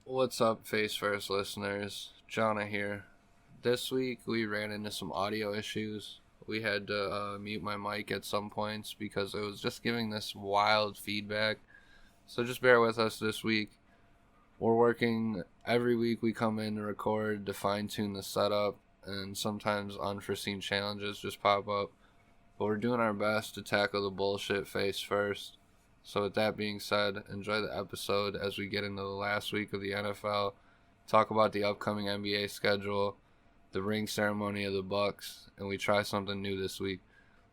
What's up, Face First listeners? Jonah here. This week we ran into some audio issues. We had to mute my mic at some points because it was just giving this wild feedback. So just bear with us this week. We're working every week. We come in to record to fine-tune the setup, and sometimes unforeseen challenges just pop up. But we're doing our best to tackle the bullshit face first. So with that being said, enjoy the episode as we get into the last week of the NFL, talk about the upcoming NBA schedule, the ring ceremony of the Bucks, and we try something new this week.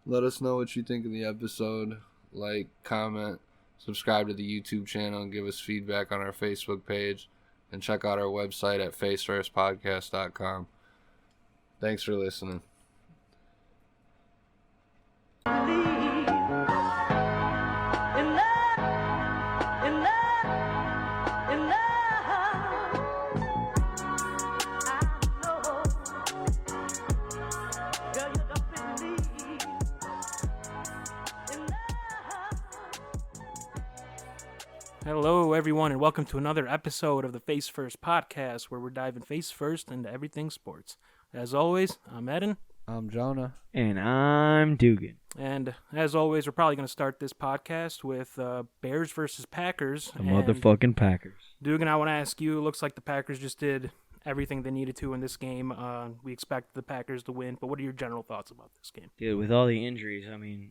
Let us know what you think of the episode. Like, comment, subscribe to the YouTube channel, and give us feedback on our Facebook page, and check out our website at facefirstpodcast.com. Thanks for listening. Hello, everyone, and welcome to another episode of the Face First Podcast, where we're diving face first into everything sports. As always, I'm Eden. I'm Jonah. And I'm Dugan. And as always, we're probably going to start this podcast with Bears versus Packers. The motherfucking Packers. Dugan, I want to ask you, it looks like the Packers just did everything they needed to in this game. We expect the Packers to win, but what are your general thoughts about this game? Dude, with all the injuries, I mean,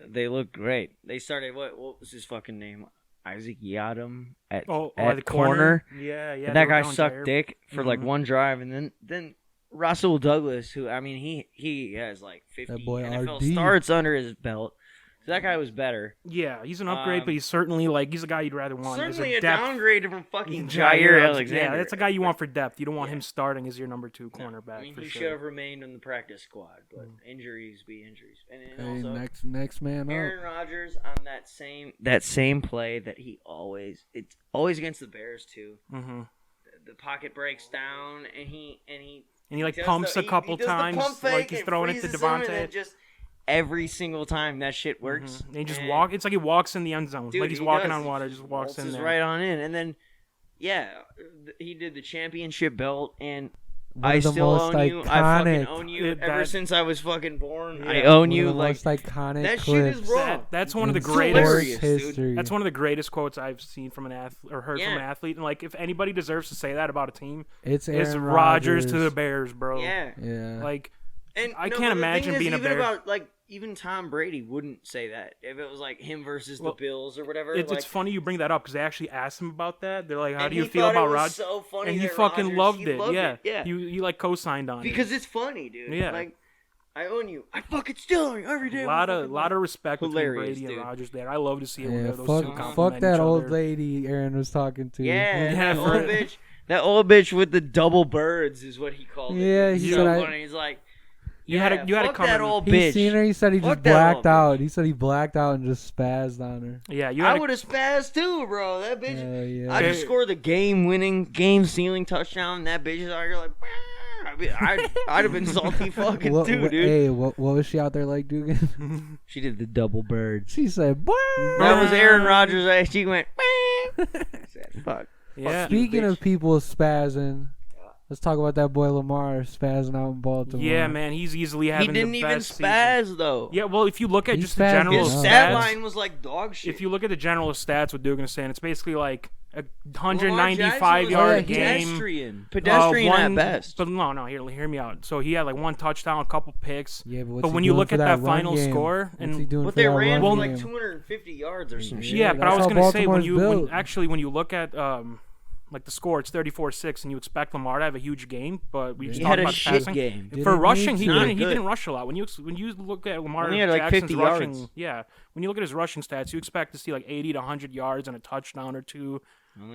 they look great. They started, what was his fucking name? Isaac Yiadom at the corner. Yeah. That guy sucked dick for like one drive, and then Russell Douglas, who, I mean, he has like 50 NFL starts under his belt. So that guy was better. Yeah, he's an upgrade, but he's certainly he's a guy you'd rather want. Certainly a downgrade from fucking Jair Alexander. Yeah, that's a guy you want for depth. You don't want him starting as your number 2 cornerback. I mean, for he sure. should have remained in the practice squad, but injuries be injuries. And Okay, also, next man up. Aaron Rodgers on that same play that it's always against the Bears too. Mm-hmm. The pocket breaks down, and he pumps a couple times, like he's throwing it to Devontae. Just every single time that shit works. Mm-hmm. And he just walk. It's like he walks in the end zone, dude, like he's walking on water. Just walks in there, right on in, and then he did the championship belt, and I still own you. I fucking own you. Ever since I was fucking born, I own you. Like most iconic that clips. shit is wrong. That's one of the greatest history. That's one of the greatest quotes I've seen from an athlete or heard from an athlete. And like, if anybody deserves to say that about a team, it's Rodgers to the Bears, bro. Yeah. Like, and I can't imagine being a Bear. Even Tom Brady wouldn't say that if it was like him versus the Bills or whatever. It's funny you bring that up because they actually asked him about that. They're like, "How do you feel about Rodgers?" So funny, and he fucking loved it. Yeah, he like co-signed on it because it's funny, dude. Yeah, like I own you. I fucking still own you every day. A lot of respect between Brady and Rodgers there. I love to see it. Yeah, those two fuck that old other. Lady Aaron was talking to. Yeah, that old bitch. That old bitch with the double birds is what he called it. Yeah, he's so funny. He's like. You had to come. That old bitch. He seen her. He said he just blacked out. He said he blacked out and just spazzed on her. Yeah, I would have spazzed too, bro. That bitch. Yeah. I just scored the game-sealing touchdown. And that bitch is out here like. I'd have been salty fucking too, dude. Hey, what was she out there like, Dugan? She did the double bird. She said, that was Aaron Rodgers. She went. I said, fuck. Yeah. Speaking of people spazzing. Let's talk about that boy Lamar spazzing out in Baltimore. Yeah, man, he's easily having the best He didn't even spazz, season. though. Yeah, well, if you look at He just the general his stats. stat line was like dog shit. If you look at the general stats, what Dugan is saying, it's basically like a 195-yard game. Pedestrian at best. But no, hear me out. So he had like one touchdown, a couple picks. Yeah, but when you look at that final score, and what they ran was like 250 yards or some shit. Yeah, but I was gonna say when you look at like the score, it's 34-6, and you expect Lamar to have a huge game, but we just talked about passing. Game. For rushing, he didn't rush a lot. When you look at Lamar Jackson's rushing, when you look at his rushing stats, you expect to see like 80 to 100 yards and a touchdown or two.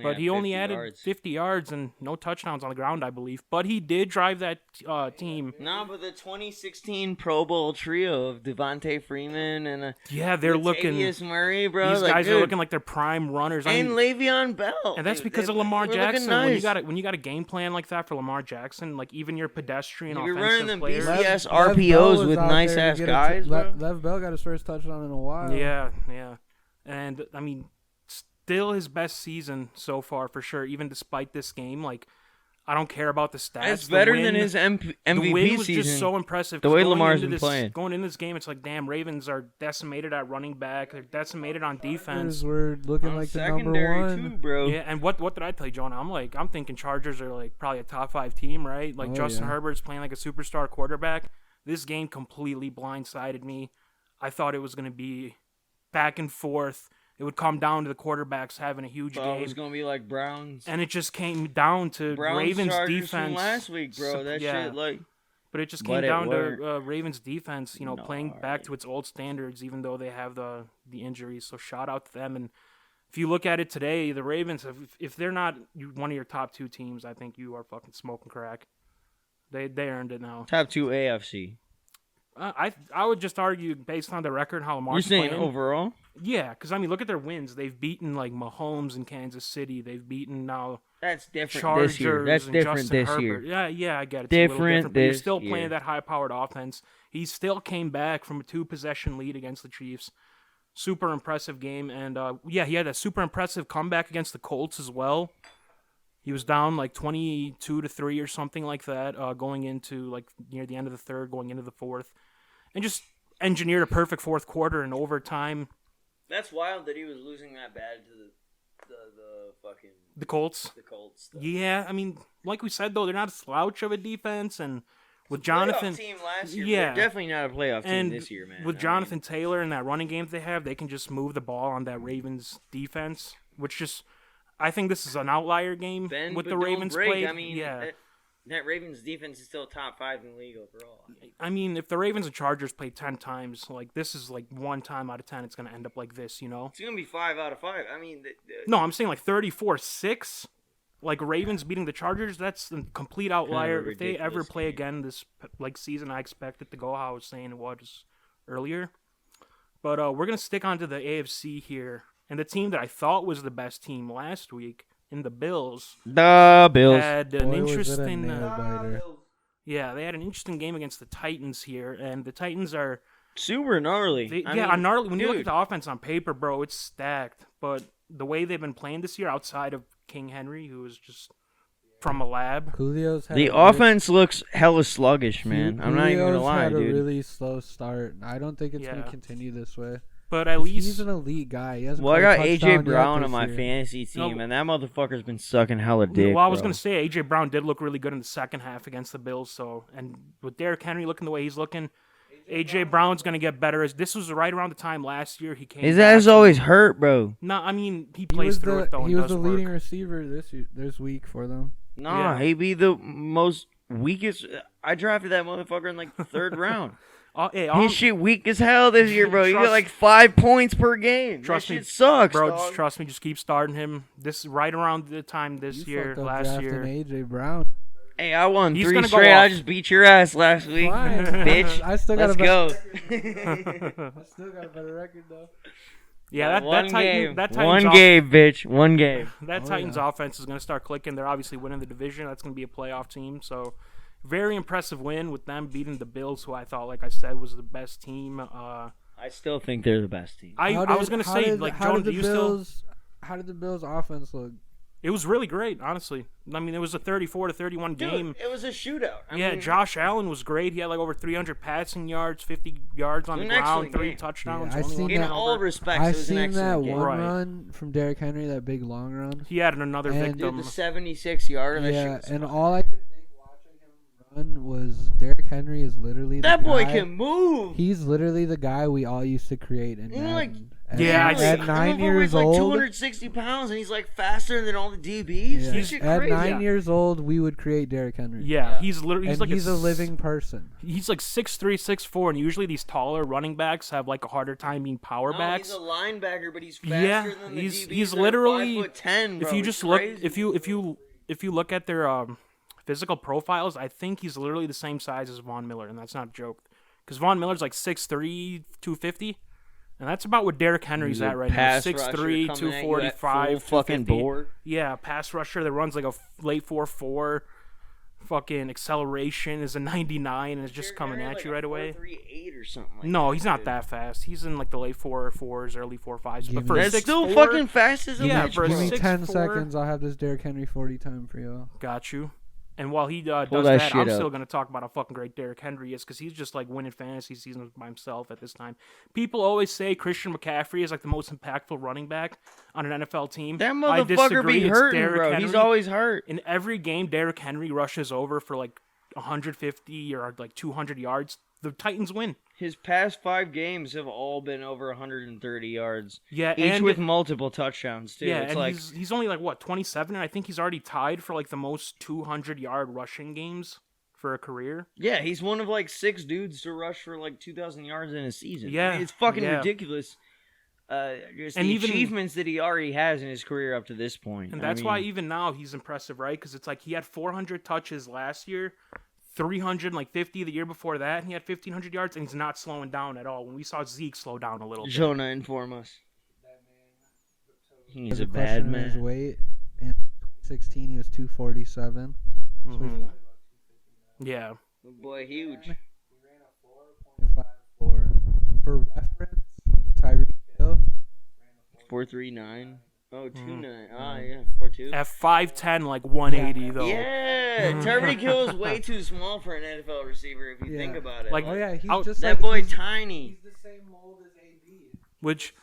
But he only added 50 yards and no touchdowns on the ground, I believe. But he did drive that team. No, but the 2016 Pro Bowl trio of Devontae Freeman and they're looking. Murray, bro. These guys are looking like they're prime runners. And Le'Veon Bell. And that's because of Lamar Jackson. Nice. When you got a game plan like that for Lamar Jackson, like even your pedestrian offensive running them players. BCS RPOs with nice ass guys. Lev Bell got his first touchdown in a while. Yeah. And I mean, still his best season so far for sure. Even despite this game, like I don't care about the stats. It's better than his MVP the win was season. Just so impressive. The way Lamar's been playing. Going into this game, it's like, damn, Ravens are decimated at running back. They're decimated on defense. We're looking like the number one. Too, bro. Yeah, and what did I tell you, Jonah? I'm thinking Chargers are like probably a top 5 team, right? Like Justin Herbert's playing like a superstar quarterback. This game completely blindsided me. I thought it was going to be back and forth. It would come down to the quarterbacks having a huge game. It was going to be like Browns. And it just came down to Ravens Chargers defense. From last week, bro. That shit, like... But it just came down to Ravens defense, playing back to its old standards, even though they have the injuries. So shout out to them. And if you look at it today, the Ravens, if they're not one of your top 2 teams, I think you are fucking smoking crack. They earned it now. Top 2 AFC. I would just argue based on the record how Lamar's playing. You're saying overall? Yeah, because I mean, look at their wins. They've beaten like Mahomes in Kansas City. They've beaten now. That's different Chargers this year. That's different Justin this Herbert. year. Yeah, I get it. Different, it's a little different but you're still year. playing that high-powered offense. He still came back from a 2-possession lead against the Chiefs. Super impressive game, and he had a super impressive comeback against the Colts as well. He was down like 22-3 or something like that, going into like near the end of the third, going into the fourth. And just engineered a perfect fourth quarter in overtime. That's wild that he was losing that bad to the fucking... The Colts? The Colts stuff. Yeah, I mean, like we said, though, they're not a slouch of a defense. And with Jonathan... Playoff team last year, yeah. They're definitely not a playoff team this year, man. With Jonathan Taylor and that running game they have, they can just move the ball on that Ravens defense, which just... I think this is an outlier game with the Ravens played. I mean, that Ravens defense is still top 5 in the league overall. I mean, if the Ravens and Chargers play 10 times, like this is like 1 time out of 10, it's going to end up like this, It's going to be 5 out of 5. I mean... No, I'm saying like 34-6. Like Ravens beating the Chargers, that's a complete outlier. If they ever play again this like season, I expect it to go how I was saying it was earlier. But we're going to stick onto the AFC here. And the team that I thought was the best team last week in the Bills. The Bills had an interesting. They had an interesting game against the Titans here, and the Titans are super gnarly. Gnarly. When you look at the offense on paper, bro, it's stacked. But the way they've been playing this year, outside of King Henry, who is just from a lab, the offense looks hella sluggish, man. I'm not even gonna lie, had dude. A really slow start. I don't think it's gonna continue this way. But at least he's an elite guy. He I got AJ Brown on my fantasy team, and that motherfucker's been sucking hella dick. Well, I was gonna say AJ Brown did look really good in the second half against the Bills. So, and with Derrick Henry looking the way he's looking, AJ Brown's gonna get better. As this was right around the time last year he came. His ass always hurt, bro. No, I mean he plays through it though. He was the leading receiver this week for them. Nah, he'd be the most weakest. I drafted that motherfucker in like the 3rd round. His shit weak as hell this year, bro. You got like 5 points per game. Trust me, sucks, bro. Dog. Just trust me. Just keep starting him. This right around the time last year. AJ Brown. Hey, I won 3 straight. I just beat your ass last week, bitch. I still got Let's go. I still got a better record though. Yeah, one game, bitch. One game. That Titans offense is going to start clicking. They're obviously winning the division. That's going to be a playoff team. So. Very impressive win with them beating the Bills, who I thought, like I said, was the best team. I still think they're the best team. I was going to say, like, John, do you still... How did the Bills' offense look? It was really great, honestly. I mean, it was a 34-31 game. It was a shootout. I mean, Josh Allen was great. He had like over 300 passing yards, 50 yards on the ground, 3 touchdowns. In all respects, it was an excellent game. I seen that one run from Derrick Henry, that big long run. He had another victim. Dude, the 76-yarder. Yeah, and all I could think watching him run was Derrick Henry is literally that boy can move. He's literally the guy we all used to create in Madden. At 9 years old, like 260 pounds, and he's like faster than all the DBs. Yeah. He's at crazy. 9 years old, we would create Derrick Henry. Yeah, he's literally he's a living person. He's like 6'3", 6'4", and usually these taller running backs have like a harder time being power backs. He's a linebacker, but he's faster than the DBs. He's literally 5'10", bro. If you just look, if you look at their physical profiles, I think he's literally the same size as Von Miller, and that's not a joke. Because Von Miller's like 6'3", 250. And that's about what Derrick Henry's at right now. 6'3", 245, fucking board. Yeah, pass rusher that runs like a late 4.4, fucking acceleration is a 99 and it's just coming at you right away. 4.38 or something. No, he's not that fast. He's in like the late 4.4s, early 4.5s. But for that's still fucking fast as a bitch. Give me 10 seconds. I'll have this Derrick Henry 40 time for y'all. Got you. And while he does that, I'm still going to talk about how fucking great Derrick Henry is because he's just like winning fantasy seasons by himself at this time. People always say Christian McCaffrey is like the most impactful running back on an NFL team. That motherfucker be hurting, bro. Henry. He's always hurt. In every game, Derrick Henry rushes over for like 150 or like 200 yards. The Titans win. His past 5 games have all been over 130 yards. Yeah, each with multiple touchdowns too. Yeah, it's and like he's only like what 27, and I think he's already tied for like the most 200-yard rushing games for a career. Yeah, he's one of like 6 dudes to rush for like 2,000 yards in a season. Yeah, I mean, it's fucking ridiculous. Just and the achievements that he already has in his career up to this point, and that's why even now he's impressive, right? Because it's like he had 400 touches last year. 350 the year before that, and he had 1,500 yards, and he's not slowing down at all. When we saw Zeke slow down a little bit. Jonah, inform us. He's a bad man. His weight in 2016, he was 247. Mm-hmm. Yeah. Boy, huge. He ran a 4.54. For reference, Tyreek Hill 4.39. Oh, 2.9. Ah, yeah, 4.2. At 5'10", like 180 though. Yeah, Tyreek Hill is way too small for an NFL receiver if you think about it. Like, he's just that boy tiny. He's the same mold as AB. Which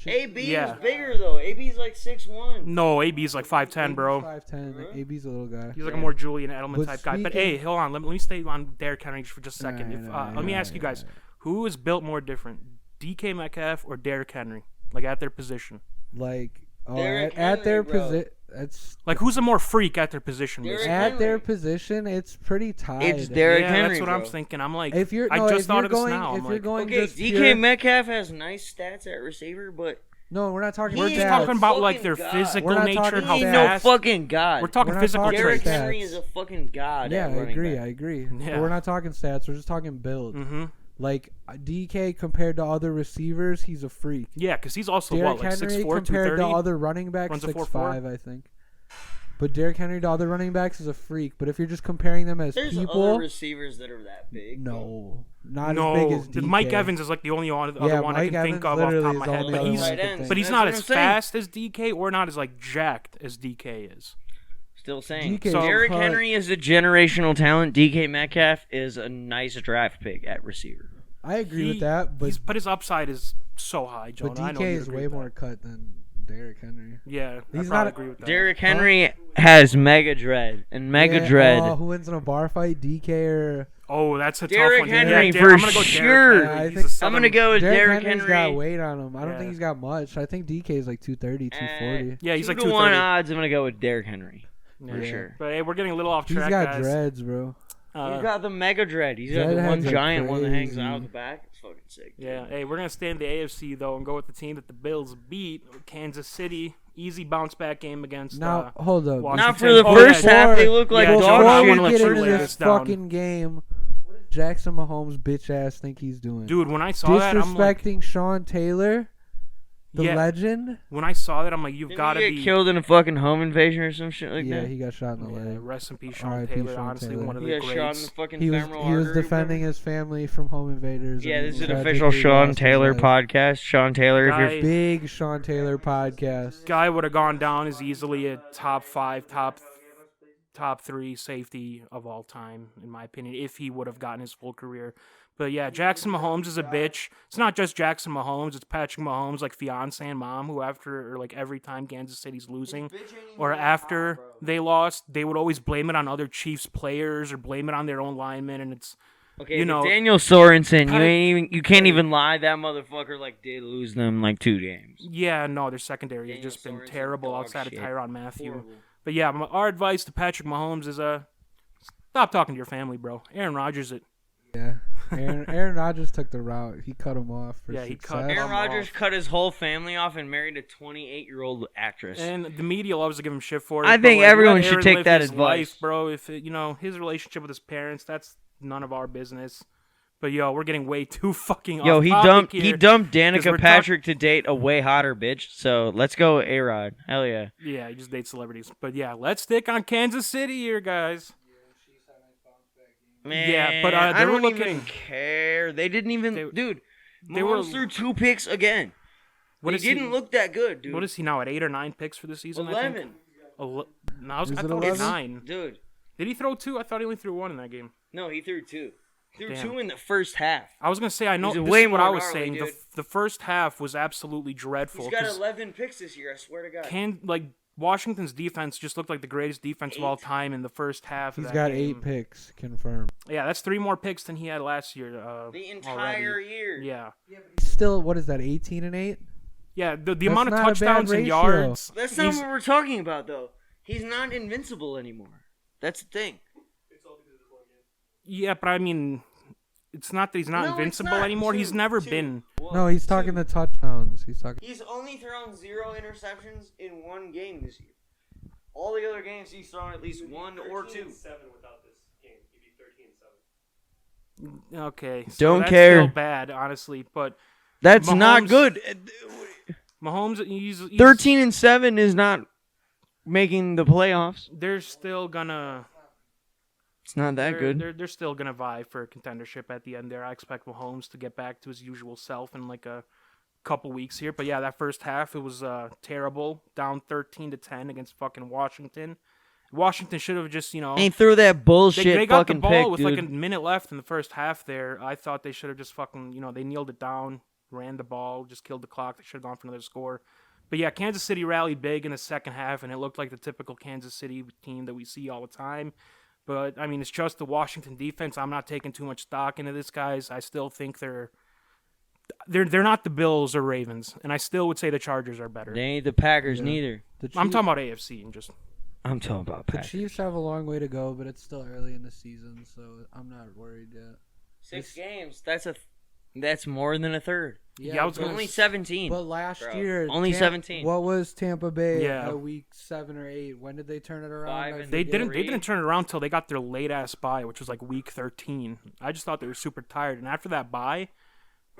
AB is bigger though. AB's like 6'1". No, AB's like 5'10", bro. 5'10". AB's a little guy. He's like a more Julian Edelman type guy. But hey, hold on. Let me stay on Derrick Henry for just a second. Let me ask you guys, who is built more different, DK Metcalf or Derrick Henry? Like at their position. Like. At their position, it's like who's a more freak at their position? At their position, it's pretty tied. It's Derrick Henry. That's what bro. I'm thinking. I'm like, I just thought of this now. DK Metcalf has nice stats at receiver, but no, we're not talking. We're just talking about like their physical nature and how fast. No fucking god. We're talking physical traits. Derrick Henry is a fucking god. Yeah, I agree. Yeah. But we're not talking stats. We're just talking build. Mm-hmm. Like DK compared to other receivers, he's a freak. Yeah, because he's also Derrick like 6'4", Henry 230? compared to other running backs, 6'5", I think. But Derrick Henry to other running backs is a freak. But if you're just comparing them as There's people, other receivers that are that big. No, not as big as DK. Mike Evans is like the only other one I can think of off the top of my head. But he's not as fast as DK or not as like jacked as DK is. Still saying. Derrick Henry is a generational talent. DK Metcalf is a nice draft pick at receiver. I agree with that, but his upside is so high, Jonah. But DK is way more cut than Derrick Henry. Yeah, he's not. Agree with that. Derrick Henry has Mega Dread and Mega Dread. Who wins in a bar fight, DK or? Oh, that's a Derrick tough one. Henry for sure. I'm gonna go with Derrick Henry. Henry's got weight on him. I don't think he's got much. I think DK is like 230, 240. Yeah, he's like 2-1 odds. I'm gonna go with Derrick Henry. For sure. But hey, we're getting a little off track, He's got guys. dreads, bro. He's got the Mega Dread. He's got the one giant one that hangs out the back. It's fucking sick. Yeah. Hey, we're gonna stay in the AFC though and go with the team that the Bills beat, Kansas City. Easy bounce back game against. Hold up. Washington. Not for the first half. They look like dogs. Before we get into this fucking game, what does Jackson Mahomes bitch ass think he's doing? Dude, when I saw that, I'm like, disrespecting Sean Taylor. The legend? When I saw that, I'm like, you've got to be... Did he get killed in a fucking home invasion or some shit like that? Yeah, he got shot in the leg. Rest in peace, Sean Taylor. Honestly, one of the greats. He got shot in the fucking femoral artery. He was defending his family from home invaders. Yeah, this is an official Sean Taylor podcast. Sean Taylor, if you're... Big Sean Taylor podcast. Guy would have gone down as easily a top 5, top 3 safety of all time, in my opinion, if he would have gotten his full career. But yeah, Jackson Mahomes is a bitch. It's not just Jackson Mahomes. It's Patrick Mahomes' like fiance and mom, who every time Kansas City's losing or after they lost, they would always blame it on other Chiefs players or blame it on their own linemen, and it's Daniel Sorensen. You can't even lie. That motherfucker did lose them 2 games. Yeah, no, their secondary has just been terrible outside of Tyrann Mathieu. Horrible. But yeah, our advice to Patrick Mahomes is stop talking to your family, bro. Aaron Rodgers it. Yeah. Aaron Rodgers took the route. He cut him off for success. Aaron Rodgers cut his whole family off and married a 28-year-old actress. And the media loves to give him shit for it. I think everyone should take that advice, bro. If his relationship with his parents, that's none of our business. But we're getting way too fucking off topic here. He dumped Danica Patrick to date a way hotter bitch. So let's go A-Rod. Hell yeah. Yeah, he just dates celebrities. But yeah, let's stick on Kansas City here, guys. Man, yeah, but I don't even care. They didn't even, dude. They were through 2 picks again. He didn't look that good, dude. What is he now at 8 or 9 picks for the season? 11. I thought it was 9, dude. Did he throw 2? I thought he only threw 1 in that game. No, he threw 2. He threw 2 in the first half. I was gonna say I know. This is what I was saying. The first half was absolutely dreadful. He's got 11 picks this year. I swear to God. Washington's defense just looked like the greatest defense of all time in the first half. He's got 8 picks confirmed. Yeah, that's 3 more picks than he had last year. The entire year. Yeah. He's still, what is that, 18-8? Yeah, the amount of touchdowns and yards. That's not what we're talking about, though. He's not invincible anymore. That's the thing. Yeah, but I mean, it's not that he's not invincible anymore. He's never been. No, he's talking the touchdowns. He's only thrown 0 interceptions in 1 game this year. All the other games he's thrown at least 1 or 2. 13-7 without this game. He'd be 13-7. Okay. So Don't that's care. Still bad, honestly, but that's not good. Mahomes, he's 13-7 is not making the playoffs. They're still gonna. It's not that good. They're still gonna vie for a contendership at the end there. I expect Mahomes to get back to his usual self in like a couple weeks here. But yeah, that first half it was terrible. Down 13-10 against fucking Washington. Washington should have just Ain't through that bullshit. They got fucking the ball pick, with dude. like a minute left in the first half there. I thought they should have just fucking they kneeled it down, ran the ball, just killed the clock. They should have gone for another score. But yeah, Kansas City rallied big in the second half, and it looked like the typical Kansas City team that we see all the time. But, I mean, it's just the Washington defense. I'm not taking too much stock into this, guys. I still think they're not the Bills or Ravens, and I still would say the Chargers are better. They ain't the Packers neither. I'm talking about AFC and just. I'm talking about Packers. The Chiefs have a long way to go, but it's still early in the season, so I'm not worried yet. 6 games. That's more than a third. Yeah, I was only 17. But last year, only 17. What was Tampa Bay at week 7 or 8? When did they turn it around? They didn't turn it around until they got their late ass bye, which was like week 13. I just thought they were super tired, and after that bye,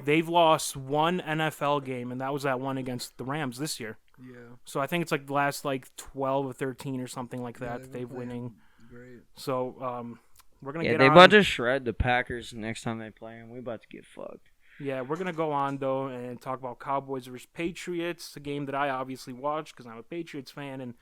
they've lost 1 NFL game, and that was that one against the Rams this year. Yeah. So I think it's like the last 12 or 13 or something like that they've winning. Great. So we're gonna they about to shred the Packers next time they play them. We about to get fucked. Yeah, we're gonna go on though and talk about Cowboys versus Patriots, a game that I obviously watched because I'm a Patriots fan, and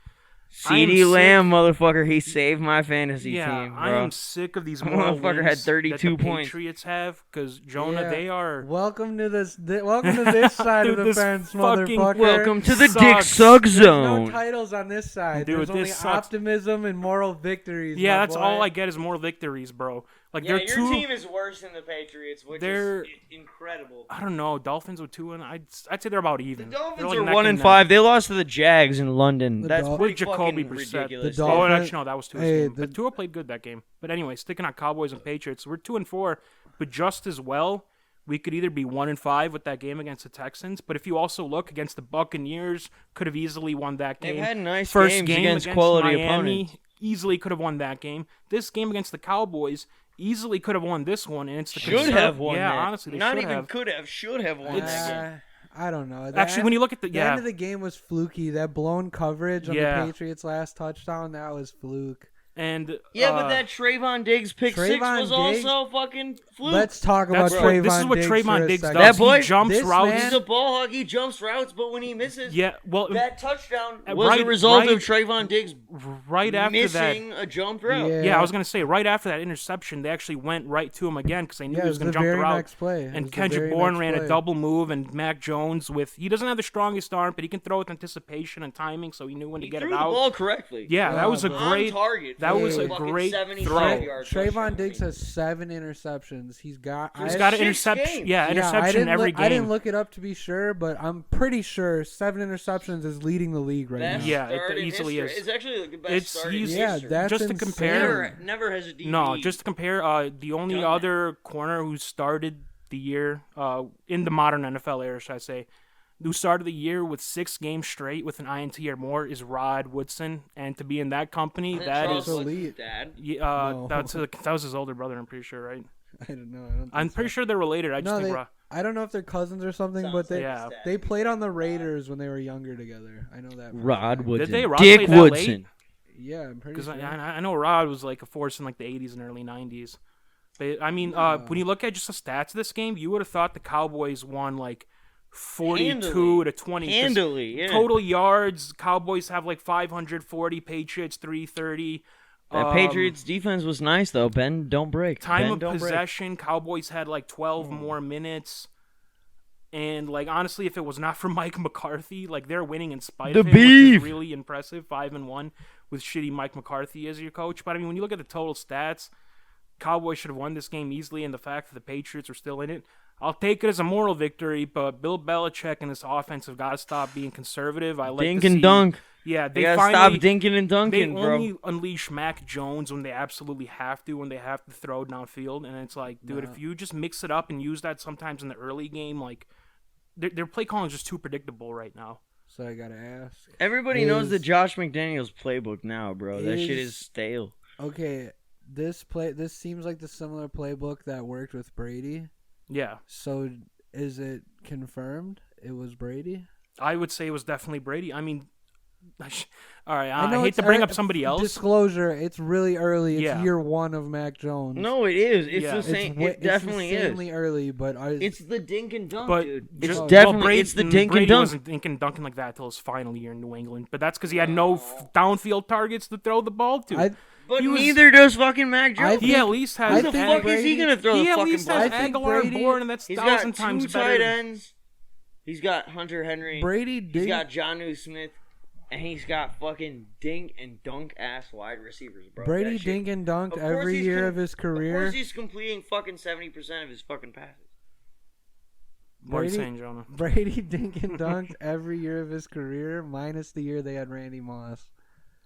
CeeDee Lamb, motherfucker, he saved my fantasy team, bro. I am sick of these moral motherfucker had 32 that the points. Patriots have because Jonah, they are. Welcome to this side of the fence, motherfucker. Welcome to the Dick Suck Zone. No titles on this side. Dude, There's only optimism and moral victories. Yeah, that's all I get is moral victories, bro. Like your team is worse than the Patriots, which is incredible. I don't know. Dolphins with 2 and I'd say they're about even. The Dolphins are 1-5. They lost to the Jags in London. That's pretty fucking ridiculous. Actually, no, that was Tua's game. But Tua played good that game. But anyway, sticking on Cowboys and Patriots, we're 2-4, but just as well, we could either be 1-5 with that game against the Texans, but if you also look against the Buccaneers, could have easily won that game. They've had nice First games game against quality Miami, opponents. Easily could have won that game. This game against the Cowboys easily could have won this one, and it's the should have won. Yeah, that. honestly, they not should even have. could have, should have won that game. I don't know. Actually, when you look at the end of the game was fluky. That blown coverage on the Patriots' last touchdown, that was fluke. And but that Trayvon Diggs pick 6 was also fucking fluke. Let's talk about Trayvon Diggs. This is what Trayvon Diggs does. That boy he jumps routes. He's a ball hog. He jumps routes, but when he misses, that touchdown was a result of Trayvon Diggs missing a jump route. Yeah, I was gonna say right after that interception, they actually went right to him again because they knew he was gonna jump the route. And Kendrick Bourne ran a double move, and Mac Jones he doesn't have the strongest arm, but he can throw with anticipation and timing, so he knew when to get it out. He threw the ball correctly. Yeah, that was a great target. That was a great throw. Trayvon Diggs has 7 interceptions. He's got an interception. Yeah, interception every game. I didn't look it up to be sure, but I'm pretty sure 7 interceptions is leading the league right now. Yeah, it easily is. It's actually the best start in history. That's just to compare. Never has a DB. No, just to compare, the only other corner who started the year in the modern NFL era, should I say, who started the year with 6 games straight with an INT or more is Rod Woodson, and to be in that company, that is elite. Dad. Yeah, that was his older brother. I'm pretty sure, right? I don't know. I'm pretty sure they're related. I just think I don't know if they're cousins or something, but they played on the Raiders when they were younger together. I know that. Rod Woodson. Did they? Rod Dick Woodson. Yeah, I'm pretty sure. Because I know Rod was like a force in like the 80s and early 90s. But, I mean, when you look at just the stats of this game, you would have thought the Cowboys won like 42 to 20. Handily, yeah. Total yards, Cowboys have like 540, Patriots 330. That Patriots defense was nice though. Ben, don't break. Time of possession, Cowboys had like 12 more minutes. And like honestly, if it was not for Mike McCarthy, like they're winning in spite of him, which is really impressive. 5-1 with shitty Mike McCarthy as your coach. But I mean, when you look at the total stats, Cowboys should have won this game easily, and the fact that the Patriots are still in it, I'll take it as a moral victory. But Bill Belichick and this offense have got to stop being conservative. I like Dink to and see, dunk. Yeah, they gotta stop dinking and dunking, bro. They only unleash Mac Jones when they absolutely have to, when they have to throw downfield. And it's like, dude, if you just mix it up and use that sometimes in the early game, like their play calling is just too predictable right now. So I gotta ask. Everybody knows the Josh McDaniels playbook now, bro. That shit is stale. Okay. This seems like the similar playbook that worked with Brady. Yeah. So is it confirmed it was Brady? I would say it was definitely Brady. I mean, all right. I hate to bring up somebody else. Disclosure: it's really early. It's year one of Mac Jones. No, it is. It's the same. It definitely is. It's insanely early, but it's the dink and dunk, dude. It's definitely it's the dink Brady and dunk. Wasn't dink and dunking like that until his final year in New England, but that's because he had no downfield targets to throw the ball to. But neither does fucking Mac Jones. He at least has. Who the fuck is he gonna throw the fucking ball? He at least has Aguilar and Bourne, and that's 1,000 times better. He's got 2 tight ends. He's got Hunter Henry. He's got Jonnu Smith. And he's got fucking dink and dunk ass wide receivers, bro. Brady dink and dunked every year of his career. Of course he's completing fucking 70% of his fucking passes. What are you saying, Jonah? Brady dink and dunked every year of his career, minus the year they had Randy Moss.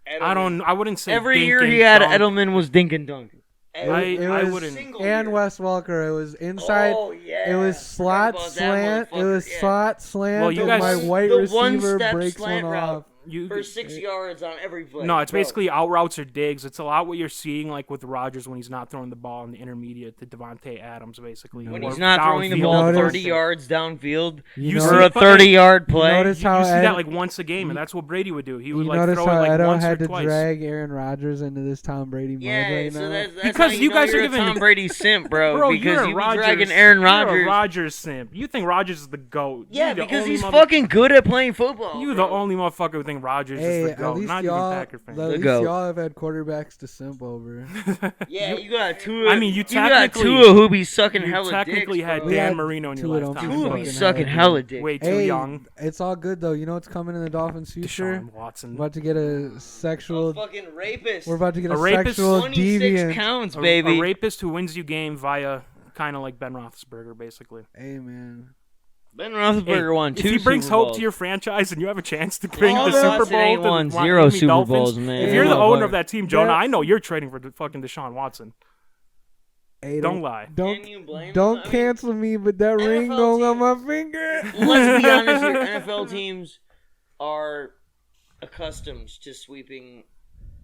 I wouldn't say every year he had Edelman was dink and dunk. I wouldn't. And Wes Welker. It was inside. Oh, yeah. It was slot slant. It was slot slant. Well, you guys, my white receiver breaks one off. For 6 yards on every play. No, it's basically out routes or digs. It's a lot what you're seeing like with Rodgers when he's not throwing the ball in the intermediate to Devontae Adams, basically. When he's not throwing the ball 30 yards downfield for a 30-yard play. You see that like once a game, and that's what Brady would do. He would like throw it like once or twice. Notice how Edo had to drag Aaron Rodgers into this Tom Brady mode right now? That's because you guys are giving Tom Brady simp, bro. Because you're you be dragging Aaron Rodgers. You're a Rodgers simp. You think Rodgers is the GOAT. Yeah, because he's fucking good at playing football. You the only motherfucker who think Rodgers is the GOAT. At least y'all have had quarterbacks to simp over. Yeah, you got Tua. I mean, you got Tua who be sucking hella dicks. You technically had Dan Marino in your lifetime. Tua be sucking hella dicks. Way too young. It's all good though. You know what's coming in the Dolphins' future? Deshaun Watson. We're about to get a sexual. Fucking rapist. We're about to get a sexual 26 deviant. Counts, baby. A rapist who wins you game via kind of like Ben Roethlisberger, basically. Hey man. Ben Roethlisberger won 2 Super Bowls. If he brings hope to your franchise and you have a chance to bring the Super Bowl ain't won 0 Super Dolphins, Bowls, man. if you're the owner of that team, Jonah, I know you're trading for fucking Deshaun Watson. Hey, don't lie. Don't cancel me, but that ring don't on my finger. Let's be honest here. NFL teams are accustomed to sweeping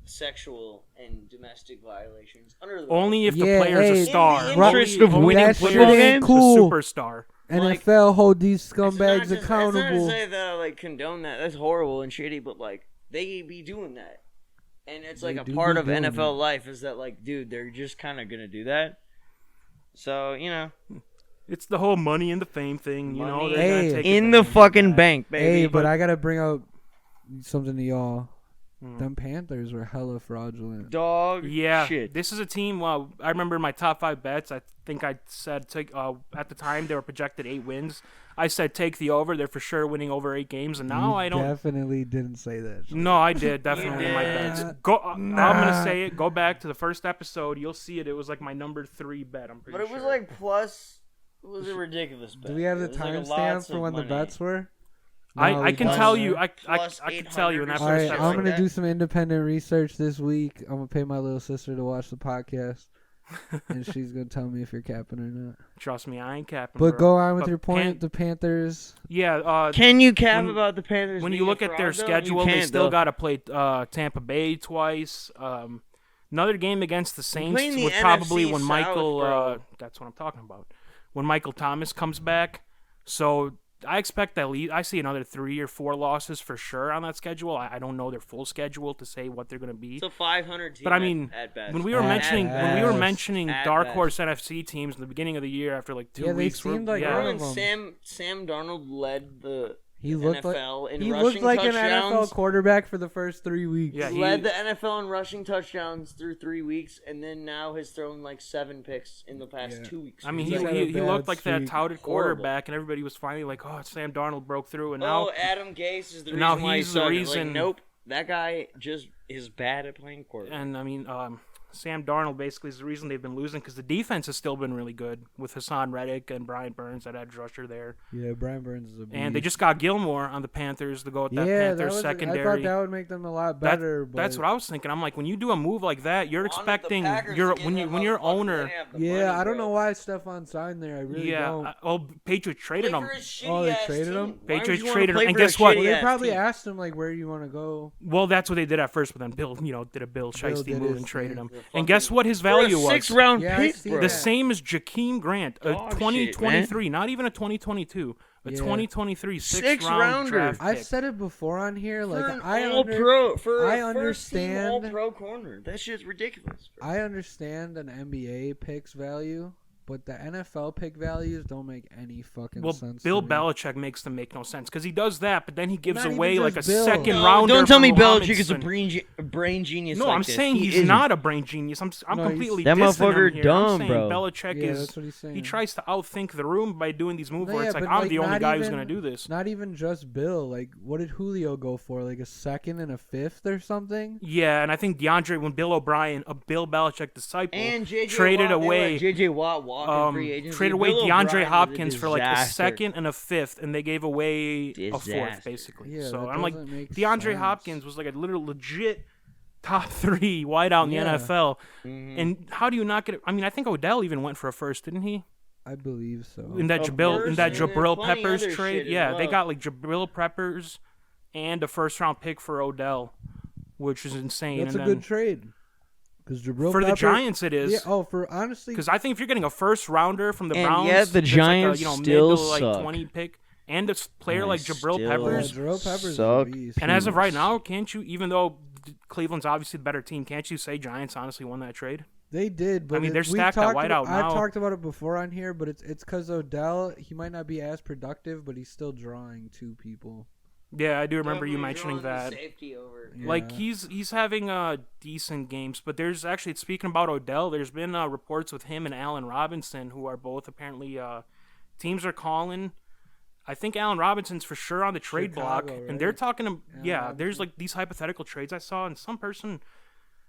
sexual and domestic violations under the only if the player's a star. In the interest of winning football games, cool. Superstar. NFL hold these scumbags accountable. It's not to say that I like condone that. That's horrible and shitty, but like they be doing that, and it's like a part of NFL life. Is that like, dude, they're just kind of gonna do that. So you know, it's the whole money and the fame thing. You know, hey, take in the fucking bank, baby. Hey, but I gotta bring up something to y'all. Them Panthers were hella fraudulent. Shit. This is a team. I remember my top 5 bets. I think I said at the time they were projected 8 wins. I said take the over. They're for sure winning over 8 games, and now I don't. Definitely didn't say that. No, I did definitely my bets. I'm gonna say it. Go back to the first episode. You'll see it. It was like my number 3 bet. I'm pretty sure. But it was like plus. It was a ridiculous bet. Do we have the timestamp for when the bets were? I can tell you. I can tell you in that first episode. I'm gonna do some independent research this week. I'm gonna pay my little sister to watch the podcast, and she's gonna tell me if you're capping or not. Trust me, I ain't capping. But go on with your point. The Panthers. Yeah. Can you cap about the Panthers? When you look at their schedule, they still got to play Tampa Bay twice. Another game against the Saints would probably when Michael. That's what I'm talking about. When Michael Thomas comes back, so. I expect at least I see another 3 or 4 losses for sure on that schedule. I don't know their full schedule to say what they're going to be. It's a 500 team. But I mean, at best. when we were mentioning dark horse NFC teams in the beginning of the year after like 2 weeks, they seemed like when Sam Darnold led the NFL in he rushing looked like touchdowns. an NFL quarterback for the first 3 weeks. Yeah, he led the NFL in rushing touchdowns through 3 weeks, and then now has thrown like 7 picks in the past 2 weeks. I mean, he looked like that touted quarterback, and everybody was finally like, "Oh, Sam Darnold broke through," and now Adam Gase is the reason why he's the reason. Like, nope, that guy just is bad at playing quarterback. And I mean, Sam Darnold basically is the reason they've been losing because the defense has still been really good with Hassan Reddick and Brian Burns at edge rusher there. Yeah, Brian Burns is a beast. And they just got Gilmore on the Panthers to go with that Panthers secondary. I thought that would make them a lot better. That's what I was thinking. I'm like, when you do a move like that, you're expecting when your owner. Yeah, I don't know why Stephon signed there. I really don't. Patriots traded him. They traded him. Patriots traded him, and guess what? Well, they probably asked him like, where do you want to go? Well, that's what they did at first, but then Bill, did a Bill Shiesty move and traded him. And guess what? His value was 6th-round pick, bro. The same as Jakeem Grant, a 2023, not even a 2022, a 2023 6th-round draft pick. I've said it before on here. Like I understand all-pro corner. That shit's ridiculous. Bro. I understand an NBA pick's value. But the NFL pick values don't make any fucking sense. Bill to me. Belichick makes them make no sense because he does that, but then he gives Not away like a Bill. second rounder. Don't tell me Mohamed Belichick is a Sanu. brain genius. No, like I'm this. saying he's not a brain genius. I'm completely that dissing motherfucker him here. dumb, I'm saying bro. Belichick that's what he's saying. He tries to outthink the room by doing these moves where it's like but I'm the only guy who's even, going to do this. Not even just Bill. Like, what did Julio go for? Like a 2nd and a 5th or something? Yeah, and I think when Bill O'Brien, a Bill Belichick disciple, and traded away J.J. Watt walking free agency. Traded away DeAndre Hopkins for like a 2nd and a 5th, and they gave away a 4th basically. Yeah, so I'm like, DeAndre Hopkins was like a legit top 3 wideout in the NFL. Mm-hmm. And how do you not get it? I mean, I think Odell even went for a 1st, didn't he? I believe so. In that Jabril Peppers trade, they got like Jabril Peppers and a 1st-round pick for Odell, which is insane. That's a good trade. The Giants, it is. Yeah, honestly, because I think if you're getting a 1st-rounder from the Browns, yet the Giants like still suck. Mid to, 20 pick, and a player like Jabril Peppers, Jabril Peppers suck. And as of right now, can't you? Even though Cleveland's obviously the better team, can't you say Giants honestly won that trade? They did, but I mean they're stacked at wideout now. I've talked about it before on here, but it's because Odell, he might not be as productive, but he's still drawing 2 people. Yeah, I do remember you mentioning that. Safety over. Yeah. Like he's having decent games, but there's actually, speaking about Odell, there's been reports with him and Allen Robinson, who are both apparently teams are calling. I think Allen Robinson's for sure on the trade block, right? And they're talking. There's like these hypothetical trades I saw, and some person,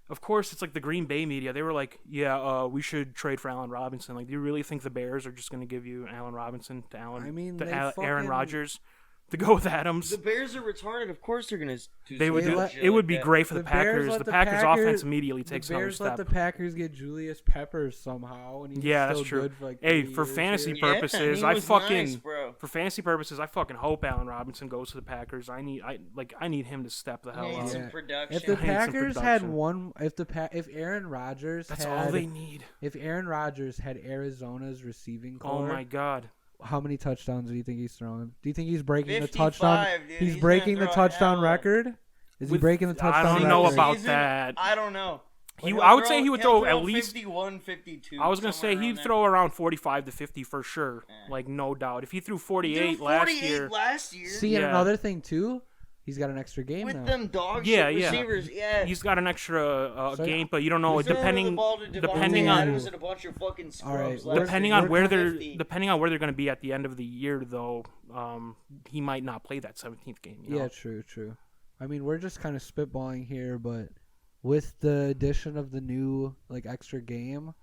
of course, it's like the Green Bay media. They were like, we should trade for Allen Robinson. Like, do you really think the Bears are just going to give you Allen Robinson to Aaron Rodgers? To go with Adams. The Bears are retarded. Of course they're going to do They would do it. It would be great for the Packers. The Packers offense immediately takes another step. The Bears let the Packers get Julius Peppers somehow, and he's that's still true. Good for like for fantasy purposes, I fucking hope Allen Robinson goes to the Packers. I need him to step the hell up. Some production. If the Packers had one, if Aaron Rodgers, that's all they need. If Aaron Rodgers had Arizona's receiving core, oh my god. How many touchdowns do you think he's throwing? Do you think he's breaking the touchdown? Dude, he's breaking the touchdown record? Is he breaking the touchdown record? I don't know about that. I don't know. I would say he would throw at least 51, 52. I was going to say he'd throw around 45 to 50 for sure. Like, no doubt. If he threw 48 last year. See, and another thing, too. He's got an extra game with now. Them dog shit receivers. Yeah. He's got an extra game, but you don't know. Depending on where they're going to be at the end of the year, though, he might not play that 17th game. You know? Yeah, true. I mean, we're just kind of spitballing here, but with the addition of the new extra game,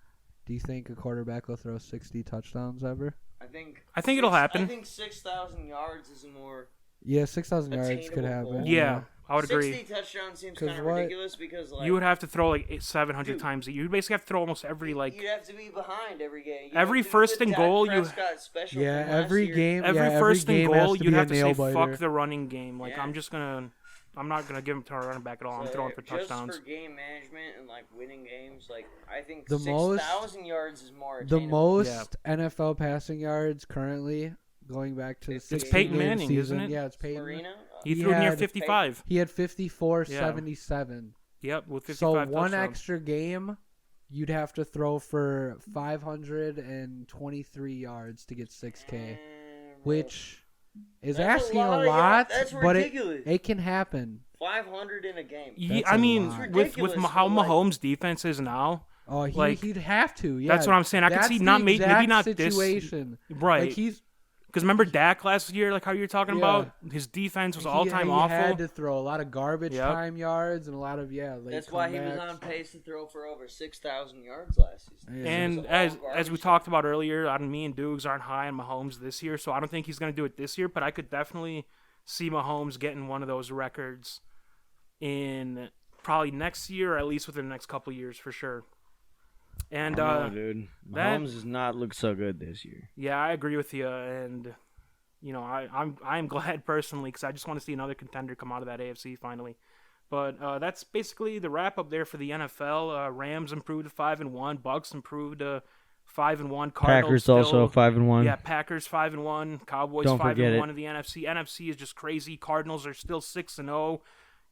do you think a quarterback will throw 60 touchdowns ever? I think it'll happen. I think 6,000 yards is more. Yeah, 6,000 yards could happen. Yeah, I would agree. 60 touchdowns seems kind of ridiculous because you would have to throw 700 times. You basically have to throw almost every You'd have to be behind every game. Every first and goal every game. Every first and goal you'd have to say fuck the running game. I'm not gonna give him to a running back at all. I'm throwing for touchdowns. Just for game management and winning games, I think 6,000 yards is more attainable. The most NFL passing yards currently going back to the It's Peyton Manning, season. isn't it? Yeah, it's Peyton. Marino? He threw near 55. He had 54-77. Yep, with 55 So one touchdowns. extra game, you'd have to throw for 523 yards to get 6K, which is asking a lot, that's but ridiculous. it can happen. 500 in a game. I mean, with how like, Mahomes' defense is now. Oh, like, he'd have to. Yeah, that's what I'm saying. I could see maybe not situation. This right. Like he's because remember Dak last year, like how you were talking about, his defense was all time awful. He had to throw a lot of garbage time yards and a lot of That's why he was on pace to throw for over 6,000 yards last season. Yeah. And as we talked about earlier, me and Dukes aren't high on Mahomes this year, so I don't think he's going to do it this year. But I could definitely see Mahomes getting one of those records in probably next year, or at least within the next couple of years for sure. And dude, Mahomes does not look so good this year. Yeah, I agree with you, and you know, I'm glad personally because I just want to see another contender come out of that AFC finally. But that's basically the wrap up there for the NFL. Rams improved to 5-1, Bucks improved to 5-1, Cardinals Packers still, also 5-1. Yeah, Packers 5-1, Cowboys 5-1 in the NFC. NFC is just crazy. Cardinals are still 6-0.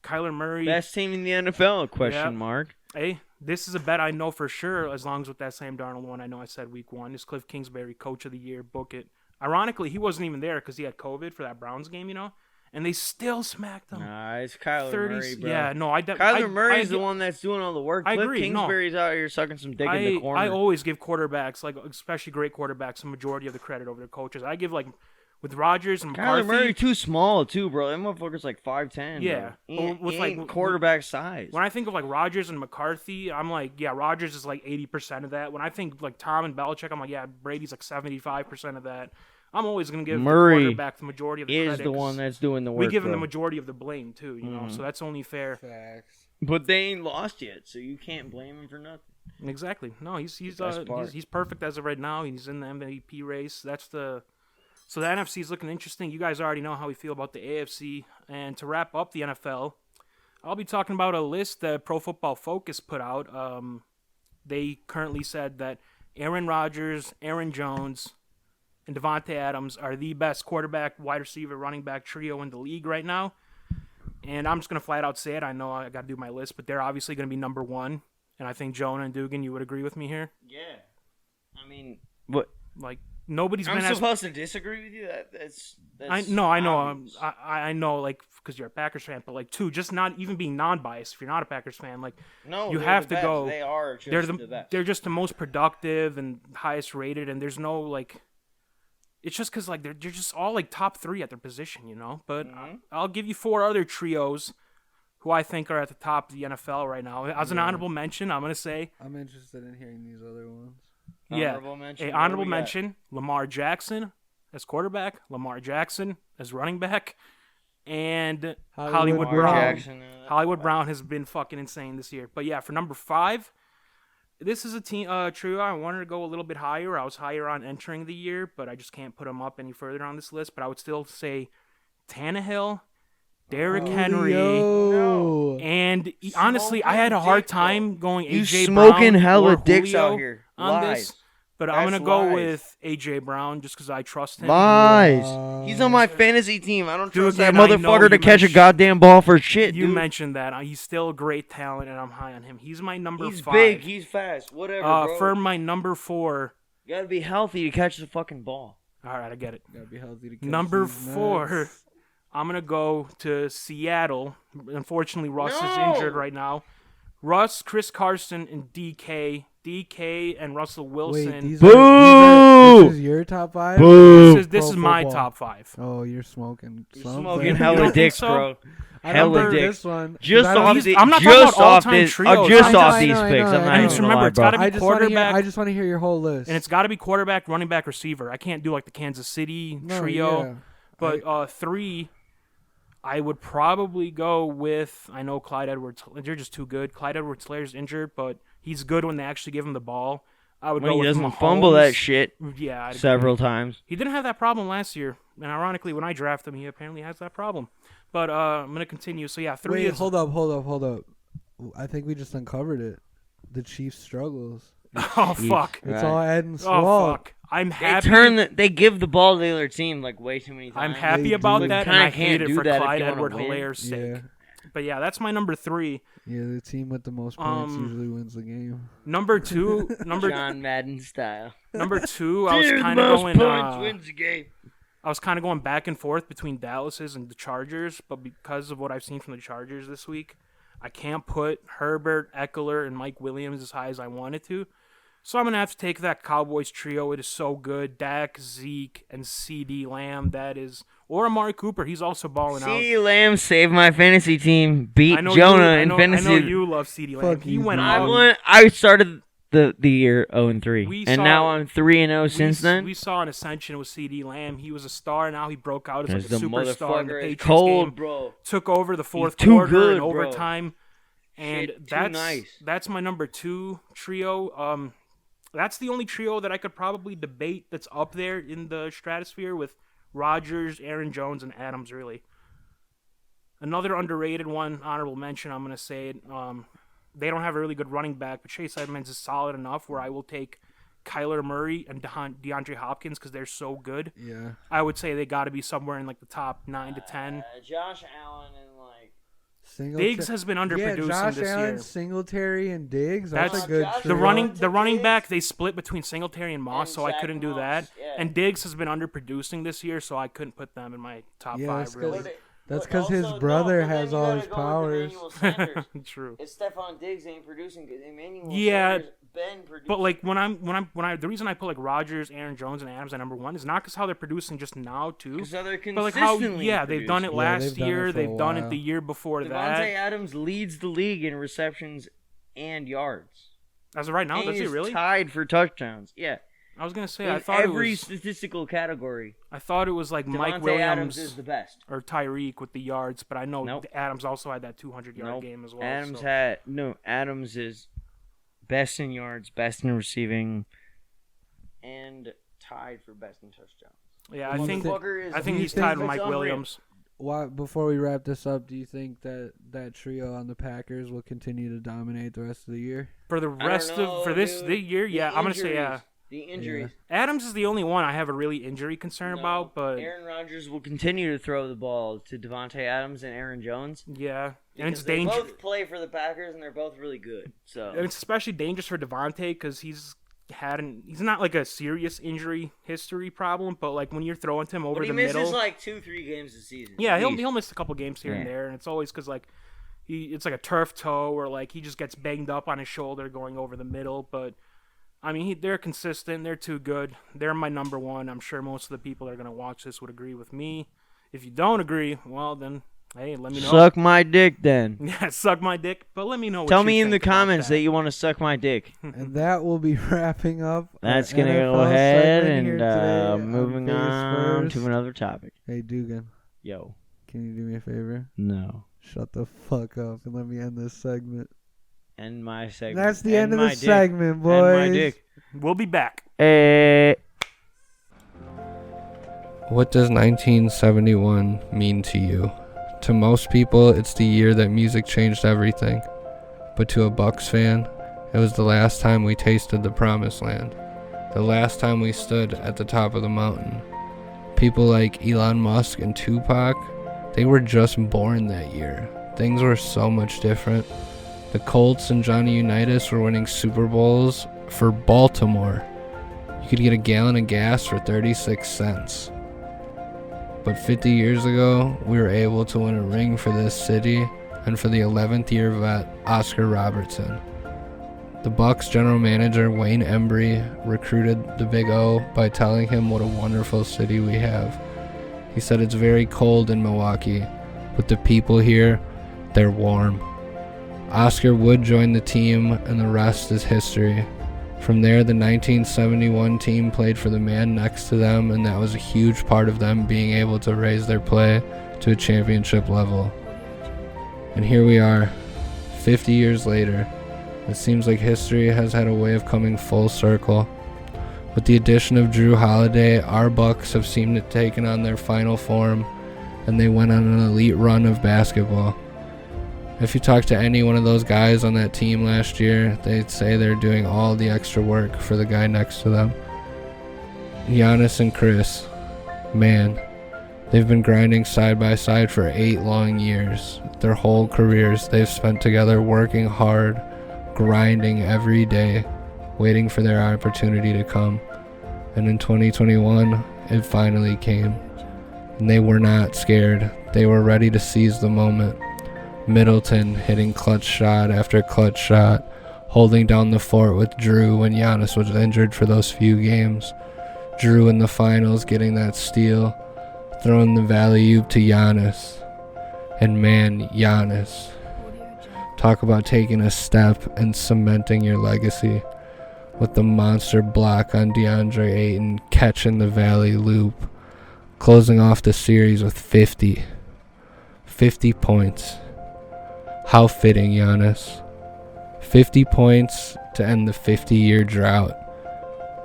Kyler Murray, best team in the NFL? Question mark. Hey, this is a bet I know for sure. As long as with that Sam Darnold one, I know I said week 1 is Cliff Kingsbury, Coach of the Year. Book it. Ironically, he wasn't even there because he had COVID for that Browns game, you know, and they still smacked him. Nah, it's Kyler Murray, bro. Yeah, no, Kyler Murray's the one that's doing all the work. I Cliff agree. Kingsbury's out here sucking some dick in the corner. I always give quarterbacks, like especially great quarterbacks, a majority of the credit over their coaches. I give with Rodgers and McCarthy. Kyler Murray too small too, bro. That motherfucker's like 5'10". Yeah, with like quarterback size. When I think of like Rodgers and McCarthy, I'm like, yeah, Rodgers is like 80% of that. When I think like Tom and Belichick, I'm like, yeah, Brady's like 75% of that. I'm always gonna give Murray the quarterback the majority of the credit. Is the one that's doing the work. We give him the majority of the blame too, you know. So that's only fair. Facts. But they ain't lost yet, so you can't blame him for nothing. Exactly. No, he's perfect as of right now. He's in the MVP race. So the NFC is looking interesting. You guys already know how we feel about the AFC. And to wrap up the NFL, I'll be talking about a list that Pro Football Focus put out. They currently said that Aaron Rodgers, Aaron Jones, and Devontae Adams are the best quarterback, wide receiver, running back trio in the league right now. And I'm just going to flat out say it. I know I got to do my list, but they're obviously going to be number one. And I think Jonah and Dugan, you would agree with me here? Yeah. I mean, what? Like, nobody's been supposed to disagree with you? That's I know, I know, like, because you're a Packers fan, but like, just not even being non-biased. If you're not a Packers fan, like, you have to go. They are just the best. They're just the most productive and highest rated, and there's no like. It's just because like they're just all like top 3 at their position, you know. But I'll give you 4 other trios who I think are at the top of the NFL right now. As an honorable mention, I'm gonna say I'm interested in hearing these other ones. Honorable mention: Lamar Jackson as quarterback, Lamar Jackson as running back, and Hollywood Brown. Hollywood Brown has been fucking insane this year. But yeah, for number 5, this is a team trio. I wanted to go a little bit higher. I was higher on entering the year, but I just can't put them up any further on this list. But I would still say Tannehill, Derrick Henry, and honestly, I had a hard time going AJ Brown. You smoking hella dicks out here on this. But I'm going to go with A.J. Brown just because I trust him. Lies. He's on my fantasy team. I don't trust that motherfucker to catch a goddamn ball for shit, You mentioned that. He's still a great talent, and I'm high on him. He's my number 5. He's big. He's fast. Whatever, bro. For my number 4. You got to be healthy to catch the fucking ball. All right, I get it. You got to be healthy to catch number 4, I'm going to go to Seattle. Unfortunately, Russ is injured right now. Russ, Chris Carson, and DK and Russell Wilson. Wait, this is your top 5? This is my top 5. Oh, you're smoking. You're smoking hella dicks, bro. Hella dicks. Just off these picks. I'm And just remember, it's got to be quarterback. I just want to hear your whole list. And it's got to be quarterback, running back, receiver. I can't do like the Kansas City trio. Yeah. But 3. I would probably go with, I know Clyde Edwards, they're just too good. Clyde Edwards-Hilaire's injured, but he's good when they actually give him the ball. I would go with Mahomes. He doesn't fumble that shit several times. He didn't have that problem last year, and ironically, when I draft him, he apparently has that problem. But I'm going to continue. So, yeah, 3 Wait, hold up. I think we just uncovered it. The Chiefs' struggles. Oh fuck! It's all Eden's Oh fault. fuck! I'm happy. They give the ball to the other team like way too many times. I'm happy about that, and I hate it for Clyde Edward-Hilaire's sake. But yeah, that's my number 3. Yeah, the team with the most points usually wins the game. Number 2, John Madden style. Number 2, I was kind of going. Points wins the game. I was kind of going back and forth between Dallas's and the Chargers, but because of what I've seen from the Chargers this week, I can't put Herbert, Eckler, and Mike Williams as high as I wanted to. So I'm going to have to take that Cowboys trio. It is so good. Dak, Zeke, and CeeDee Lamb. That is... Or Amari Cooper. He's also balling out. CeeDee Lamb saved my fantasy team. Beat Jonah in fantasy. I know you love CeeDee Lamb. He went out. I started the year 0-3. And now I'm 3-0 since then. We saw an ascension with CeeDee Lamb. He was a star. Now he broke out as like a superstar in the Patriots cold, game. Bro. Took over the fourth quarter in bro. overtime. And Shit, that's my number 2 trio. That's the only trio that I could probably debate that's up there in the stratosphere with Rodgers, Aaron Jones, and Adams, really. Another underrated one, honorable mention, I'm going to say it. They don't have a really good running back, but Chase Edmonds is solid enough where I will take Kyler Murray and DeAndre Hopkins because they're so good. Yeah. I would say they got to be somewhere in like the top 9 to 10. Josh Allen and like... Diggs has been underproducing this Allen, year. Singletary, and Diggs. That's a good the running back. They split between Singletary and Moss, so I couldn't do that. Yeah. And Diggs has been underproducing this year, so I couldn't put them in my top 5. Really, that's because his brother has all his powers. True. If Stephon Diggs ain't producing, because Emmanuel Sanders been producing. But like the reason I put like Rodgers, Aaron Jones, and Adams at number 1 is not because how they're producing just now too. Because they're consistently but like how they've done it last year, they've done it the year before that. Devontae Adams leads the league in receptions and yards. As of right now, does he really? Tied for touchdowns. Yeah. I was gonna say in I thought every it was statistical category. I thought it was like Devontae Mike Williams Adams is the best, or Tyreek with the yards, but I know Nope. Adams also had that 200-yard game as well. Adams is best in yards, best in receiving, and tied for best in touchdowns. Yeah, I think he's tied with Mike Williams. Why, before we wrap this up, do you think that trio on the Packers will continue to dominate the rest of the year? For the rest of the year, yeah, I'm gonna say yeah. The injuries. Yeah. Adams is the only one I have a really injury concern about, but Aaron Rodgers will continue to throw the ball to Devontae Adams and Aaron Jones. Yeah, and it's dangerous. They both play for the Packers, and they're both really good. So and it's especially dangerous for Devontae because he's not like a serious injury history problem, but like when you're throwing to him over the middle, he misses like 2-3 games a season. Yeah, he'll miss a couple games here and there, and it's always because like it's like a turf toe or like he just gets banged up on his shoulder going over the middle, but. I mean, they're consistent. They're too good. They're my number 1. I'm sure most of the people that are going to watch this would agree with me. If you don't agree, well, then, hey, let me know. Suck my dick, then. Yeah, suck my dick. But let me know what Tell you me think in the comments that you want to suck my dick. And that will be wrapping up. That's going to go ahead and moving on to another topic. Hey, Dugan. Yo. Can you do me a favor? No. Shut the fuck up and let me end this segment. End my segment. That's the end of the segment, boys. End my dick. We'll be back. What does 1971 mean to you? To most people, it's the year that music changed everything. But to a Bucks fan, it was the last time we tasted the promised land. The last time we stood at the top of the mountain. People like Elon Musk and Tupac, they were just born that year. Things were so much different. The Colts and Johnny Unitas were winning Super Bowls for Baltimore. You could get a gallon of gas for 36 cents. But 50 years ago, we were able to win a ring for this city and for the 11th year vet, Oscar Robertson. The Bucks general manager, Wayne Embry, recruited the Big O by telling him what a wonderful city we have. He said it's very cold in Milwaukee, but the people here, they're warm. Oscar would join the team, and the rest is history. From there, the 1971 team played for the man next to them, and that was a huge part of them being able to raise their play to a championship level. And here we are, 50 years later. It seems like history has had a way of coming full circle. With the addition of Drew Holiday, our Bucks have seemed to have taken on their final form, and they went on an elite run of basketball. If you talk to any one of those guys on that team last year, they'd say they're doing all the extra work for the guy next to them. Giannis and Chris, man, they've been grinding side by side for 8 long years. Their whole careers they've spent together working hard, grinding every day, waiting for their opportunity to come. And in 2021, it finally came. And they were not scared. They were ready to seize the moment. Middleton hitting clutch shot after clutch shot, holding down the fort with Drew when Giannis was injured for those few games. Drew in the finals getting that steal, throwing the alley-oop to Giannis. And man, Giannis. Talk about taking a step and cementing your legacy. With the monster block on DeAndre Ayton, catching the alley-oop, closing off the series with 50 points. How fitting, Giannis. 50 points to end the 50-year drought.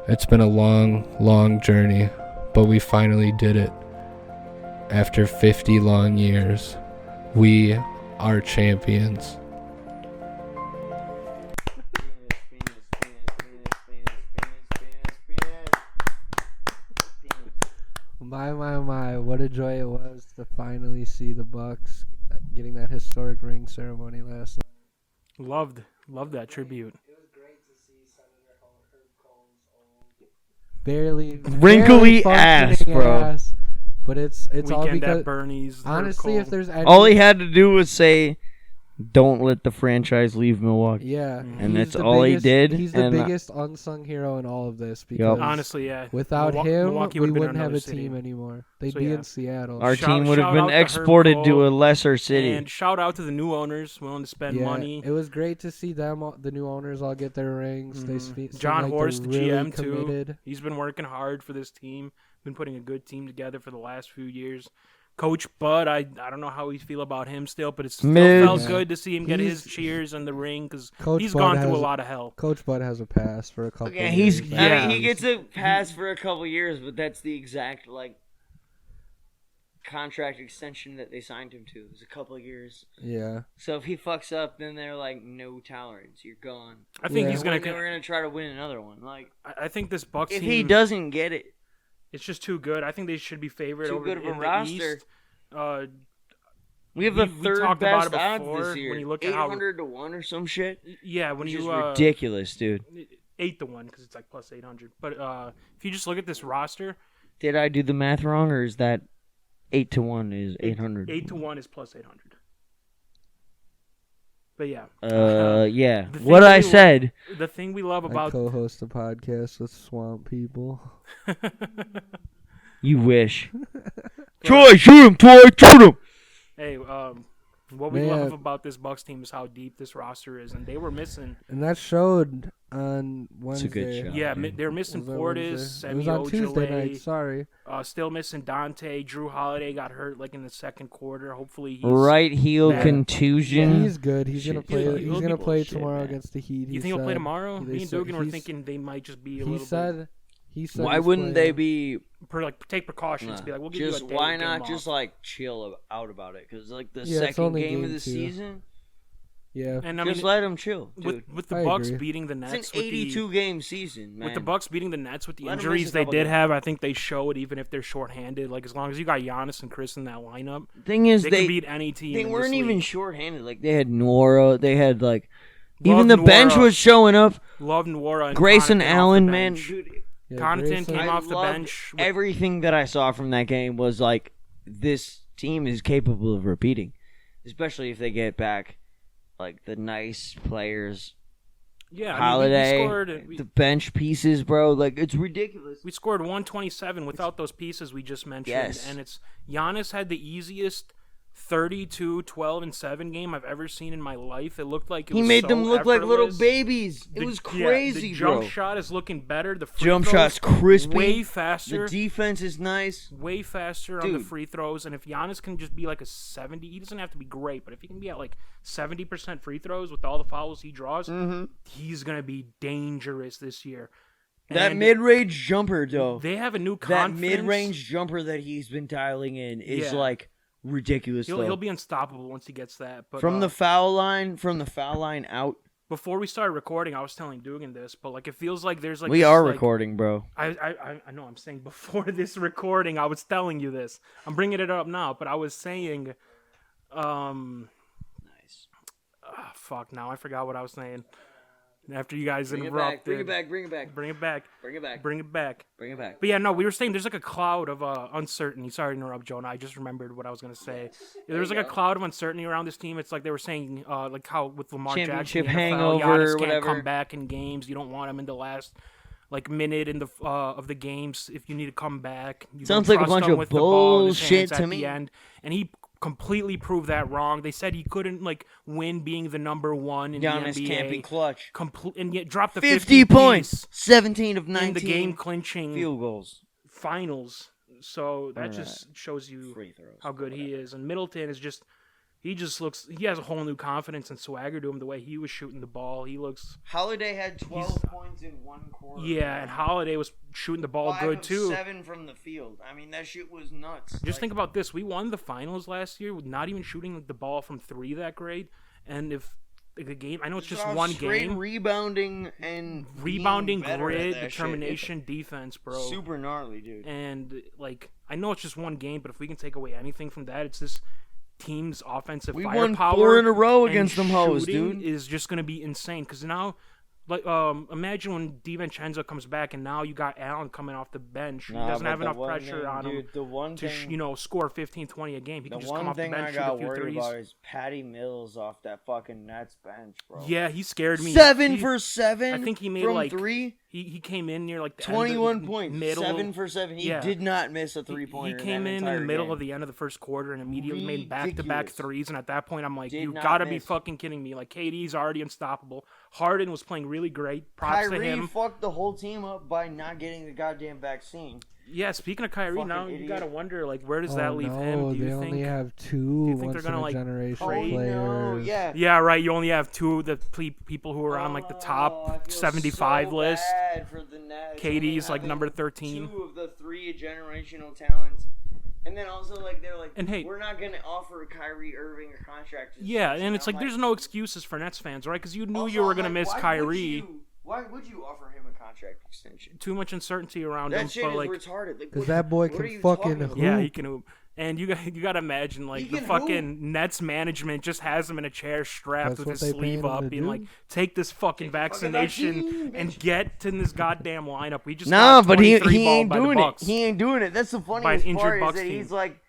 It's been a long, long journey, but we finally did it. After 50 long years, we are champions. My, what a joy it was to finally see the Bucks getting that historic ring ceremony last night. Loved that tribute. It was great to see Senator Herb Cohen's old, wrinkly ass, bro. But it's all because at Bernie's. Honestly, if there's any, all he had to do was say, "Don't let the franchise leave Milwaukee." Yeah, and that's all he did. He's the biggest unsung hero in all of this. Because honestly, yeah, without him, we wouldn't have a team anymore. They'd be in Seattle. Our team would have been exported to a lesser city. And shout out to the new owners willing to spend money. It was great to see them, the new owners, all get their rings. Mm-hmm. John Horst, the GM, too. He's been working hard for this team. Been putting a good team together for the last few years. Coach Bud, I don't know how we feel about him still, but it still felt good to see him get his cheers in the ring because he's gone through a lot of hell. Coach Bud has a pass for a couple years. I mean, he gets a pass for a couple years, but that's the exact contract extension that they signed him to. It was a couple of years. Yeah. So if he fucks up, then they're like, no tolerance. You're gone. I think we're gonna try to win another one. I think this Bucks team, if he doesn't get it, it's just too good. I think they should be favored over good of a roster. East. We have the third best odds this year. When you look at 800-1 or some shit. Yeah, when you ridiculous, dude. 8-1 because it's like plus 800. But if you just look at this roster, did I do the math wrong, or is that 8-1 is 800? 8-1 is plus 800. But yeah. Yeah. What I said. The thing we love about I co-host a podcast with Swamp People. You wish. Troy, shoot him! Troy, shoot him! Hey, what we love about this Bucks team is how deep this roster is, and they were missing. And that showed on Wednesday. It's a good show. Yeah, they were missing Portis, Semi It was on Tuesday night. Sorry. Still missing Dante. Drew Holiday got hurt in the second quarter. Hopefully, he's right heel contusion. Yeah, he's good. He's gonna play. He's gonna play tomorrow against the Heat. You think he'll play tomorrow? Me and Dugan were thinking they might just be a little bit. He said why wouldn't they be take precautions? Be like, we'll give just you a day why not off. just chill out about it? Because the second game of the season. Yeah, and just let them chill, dude. With the Bucks beating the Nets, it's an 82-game season, man. With the Bucks beating the Nets with the injuries they did have, I think they show it even if they're shorthanded. As long as you got Giannis and Chris in that lineup, thing is they can beat any team. They weren't even shorthanded. They had Nora. They had even the bench was showing up. Love Nora and Grayson Allen, man. Dude, yeah, Connaughton came off the bench. Everything that I saw from that game was this team is capable of repeating, especially if they get back the nice players. Yeah, Holiday, the bench pieces, bro. It's ridiculous. We scored 127 without those pieces we just mentioned, and it's Giannis had the easiest 32, 12, and 7 game I've ever seen in my life. It looked like he made them look like little babies. It was crazy, the bro. Jump shot is looking better. The free jump throws, shot's crispy. Way faster. The defense is nice. Way faster on the free throws. And if Giannis can just be a 70, he doesn't have to be great, but if he can be at 70% free throws with all the fouls he draws, he's going to be dangerous this year. That mid-range jumper, though. They have a new confidence. That mid-range jumper that he's been dialing in is ridiculous. He'll be unstoppable once he gets that. But from the foul line out. Before we started recording, I was telling Dugan this, but like it feels like there's like we are recording, bro. I know. I'm saying before this recording, I was telling you this. I'm bringing it up now, but I was saying, nice. Fuck. Now I forgot what I was saying. After you guys bring interrupted, bring it back. Bring it back. Bring it back. Bring it back. But yeah, no, we were saying there's like a cloud of uncertainty. Sorry to interrupt, Jonah. I just remembered what I was gonna say. There was like a cloud of uncertainty around this team. It's like they were saying, like how with Lamar Jackson, the NFL, hangover, Giannis whatever. can't come back in games. You don't want him in the last like minute in the of the games if you need to come back. You sounds like a bunch of bullshit to me. And he completely proved that wrong. They said he couldn't like win being the number one in Giannis the NBA. Can't be clutch. And yet dropped the 50 points, 17 of 19 in the game clinching field goals finals. So that just shows you how good he is. And Middleton is just. He has a whole new confidence and swagger to him. The way he was shooting the ball, he looks. Holiday had 12 points in one quarter. Yeah, and Holiday was shooting the ball good too. 7 from the field. I mean, that shit was nuts. Just think about this: we won the finals last year with not even shooting the ball from 3 that great. And if the game, I know it's just one game. Rebounding, grit, determination, defense, bro. Super gnarly, dude. And like, I know it's just one game, but if we can take away anything from that, it's this. Team's offensive firepower. We won 4 in a row against them hoes, dude. Is just going to be insane because now, like, imagine when DiVincenzo comes back and now you got Allen coming off the bench. He doesn't have enough pressure on him to score 15, 20 a game. He can just come off the bench, shoot a few threes. The one thing I got worried about is Patty Mills off that fucking Nets bench, bro. Yeah, he scared me. 7 for 7. I think he made from like 3. He came in near like the 21 points, middle. 7 for 7. He did not miss a 3-pointer. He came in the middle of the end of the first quarter and immediately made back-to-back threes. And at that point, I'm like, you gotta be fucking kidding me! Like KD's already unstoppable. Harden was playing really great. Props to him. Kyrie fucked the whole team up by not getting the goddamn vaccine. Yeah, speaking of Kyrie, now idiot. You gotta wonder like where does that leave him? Do you think only have 2 once-in-a-generation players? Yeah, right. You only have 2 of the people who are on like the top 75 list. For the Nets. KD's like number 13. 2 of the 3 generational talents. And then also, like, they're like, and hey, we're not going to offer Kyrie Irving a contract. Yeah, and it's like, there's no excuses for Nets fans, right? Because you knew you were going to miss Kyrie. Why would you offer him a contract extension? Too much uncertainty around him. That shit is retarded. Because that boy can fucking hoop. Yeah, he can hoop. And you got to imagine, like, the fucking Nets management just has him in a chair strapped with his sleeve up, being like, take this fucking vaccination and get to this goddamn lineup. We just but he ain't doing it. He ain't doing it. That's the funniest part is that he's, like,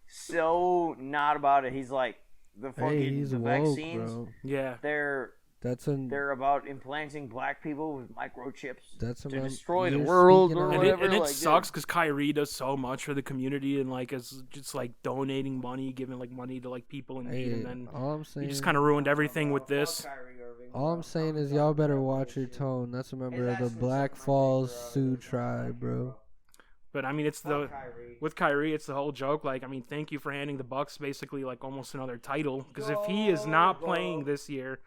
so not about it. He's like, the fucking vaccines, bro. Yeah. They're about implanting black people with microchips to destroy the you're world speaking or on- whatever. And it like, sucks because Kyrie does so much for the community and like is just like donating money, giving like money to like people in need, and then all I'm saying, he just kind of ruined everything with this. all I'm saying is y'all better watch your tone. That's a member of the Black Falls Sioux tribe, bro. But I mean, with Kyrie, it's the whole joke. Like, I mean, thank you for handing the Bucks basically like almost another title. Because if he is not playing this year,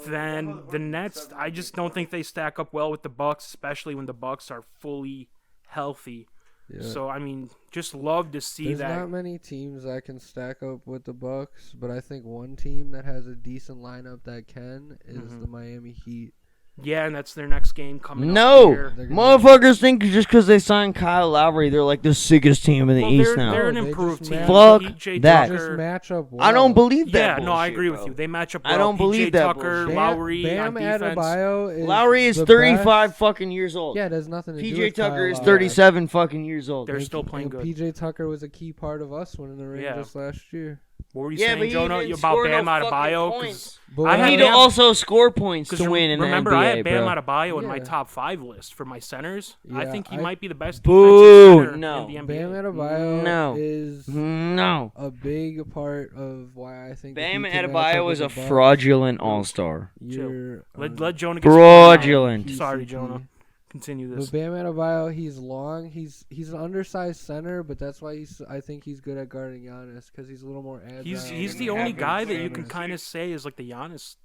then the Nets, I just don't think they stack up well with the Bucks, especially when the Bucks are fully healthy. Yeah. So I mean, just love to see There's that. There's not many teams that can stack up with the Bucks, but I think one team that has a decent lineup that can is the Miami Heat. Yeah, and that's their next game coming up. No! Motherfuckers think just because they signed Kyle Lowry, they're like the sickest team in the East now. They're an improved team. Fuck that. Just match up well. I don't believe that. Yeah, bullshit, no, I agree bro. with you. They match up well. I don't believe that Tucker, bullshit. Lowry Bam on defense. Adebayo is Lowry is 35 fucking years old. Yeah, there's nothing to do PJ with Tucker Kyle is Lowry. 37 fucking years old. They're still playing good. PJ Tucker was a key part of us winning the ring just last year. What were you saying, Jonah, about Bam Adebayo? I need to also score points to win in the NBA, remember, I had Bam bro. Adebayo in my top 5 list for my centers. I think he might be the best Boo! defensive center in the NBA. Bam Adebayo is a big part of why I think Bam Adebayo is a fraudulent all-star. Let Jonah get fraudulent. Sorry, Jonah. Continue this. But Bam Adebayo, he's long. He's an undersized center, but that's why I think he's good at guarding Giannis because he's a little more agile. He's the only guy that you can kind of say is like the Giannis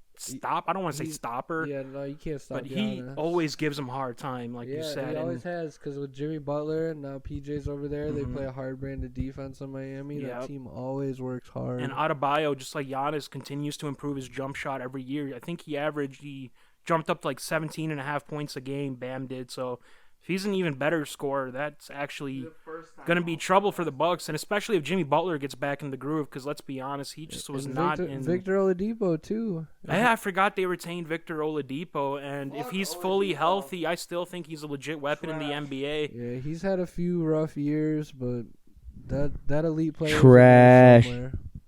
I don't want to say stopper. Yeah, no, you can't stop. But he always gives him a hard time, like you said. He always has, because with Jimmy Butler and now PJ's over there, they play a hard-branded defense in Miami. Yep. That team always works hard. And Adebayo, just like Giannis, continues to improve his jump shot every year. I think he jumped up to like 17.5 points a game. Bam did so. If he's an even better scorer, that's actually going to be trouble for the Bucks, and especially if Jimmy Butler gets back in the groove, because let's be honest, he just was not in... Victor Oladipo, too. I forgot they retained Victor Oladipo, and if he's fully healthy, I still think he's a legit weapon in the NBA. Yeah, he's had a few rough years, but that elite player... Trash.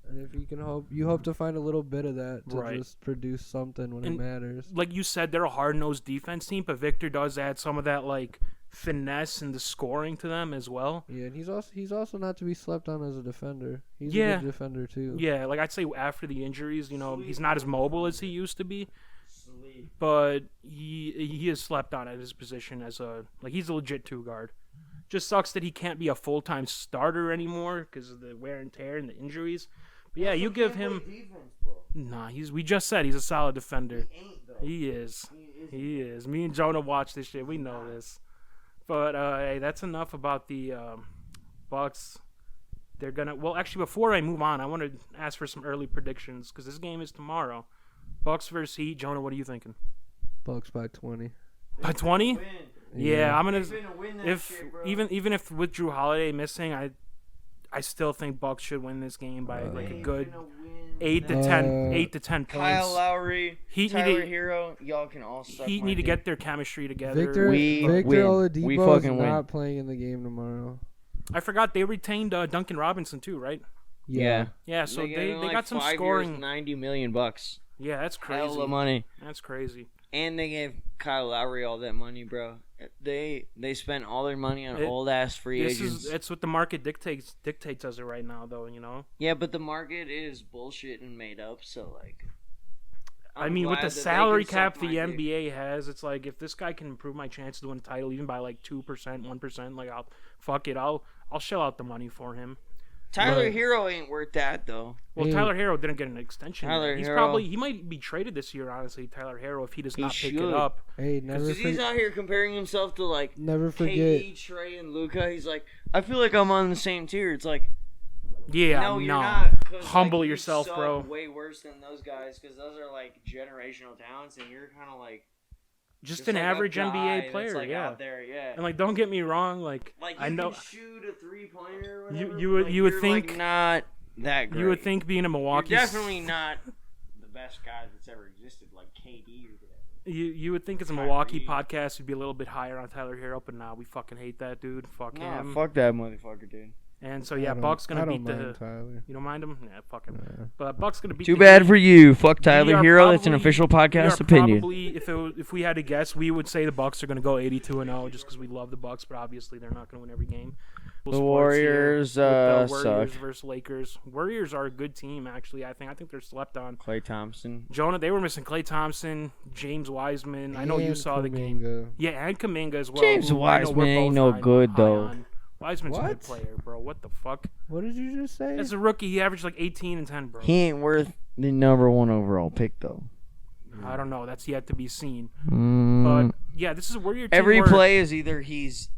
And if you hope to find a little bit of that to just produce something when it matters. Like you said, they're a hard-nosed defense team, but Victor does add some of that like finesse and the scoring to them as well. Yeah, and he's also not to be slept on as a defender. He's a good defender too. Yeah, like I'd say after the injuries, he's not as mobile as he used to be. But he is slept on at his position as he's a legit 2 guard. Just sucks that he can't be a full-time starter anymore because of the wear and tear and the injuries. But yeah, you give him. Nah, we just said he's a solid defender. He is. He is. Me and Jonah watch this shit. We know this. But hey, that's enough about the Bucks. They're gonna. Well, actually, before I move on, I want to ask for some early predictions because this game is tomorrow. Bucks versus Heat. Jonah, what are you thinking? Bucks by 20. By 20? Yeah, I'm gonna. Even if with Drew Holiday missing, I still think Bucks should win this game by like a good 8 to 10 points. Kyle Lowry, Tyler Hero, y'all can all suck. Heat need to get their chemistry together. Victor Oladipo is not playing in the game tomorrow. I forgot they retained Duncan Robinson too, right? Yeah. Yeah, so they got some scoring. $90 million. Yeah, that's crazy. Hell of money. That's crazy. And they gave Kyle Lowry all that money, bro. They spent all their money on old ass free agents. It's what the market dictates as of right now, though. Yeah, but the market is bullshit and made up. So like, I mean, with the salary cap the NBA has, it's like if this guy can improve my chances to win a title even by like 2%, 1%, like I'll shell out the money for him. Tyler Hero ain't worth that though. Well, Tyler Hero didn't get an extension. He might be traded this year. Honestly, Tyler Hero, if he does not pick it up. Hey, he's out here comparing himself to like never forget KD, Trey, and Luka. He's like, I feel like I'm on the same tier. It's like, yeah, no, you're not. Humble yourself, bro. Way worse than those guys because those are like generational talents, and you're kind of like. Just an average NBA player, out there, yeah. And like, don't get me wrong, like I know can shoot a 3-pointer. Or whatever, you would think like not that great. You would think being a Milwaukee, you're definitely not the best guy that's ever existed, like KD or whatever. You would think as a Milwaukee podcast would be a little bit higher on Tyler Hero, but nah, we fucking hate that dude. Fuck him. Fuck that motherfucker, dude. And so yeah, Buck's gonna beat Tyler. You don't mind him? Yeah, fuck him. Yeah. But Buck's gonna beat. Too bad for you. Fuck Tyler Hero. That's an official podcast opinion. Probably, if we had to guess, we would say the Bucks are gonna go 82-0 just because we love the Bucks, but obviously they're not gonna win every game. The Warriors suck. Warriors versus Lakers. Warriors are a good team, actually. I think they're slept on. Klay Thompson. Jonah, they were missing Klay Thompson, James Wiseman. I know you saw the game. Yeah, and Kuminga as well. James Wiseman ain't no good though. Wiseman's a good player, bro. What the fuck? What did you just say? As a rookie, he averaged like 18 and 10, bro. He ain't worth the number 1 overall pick, though. I don't know. That's yet to be seen. But, yeah, this is a Warrior team. Every play is either he's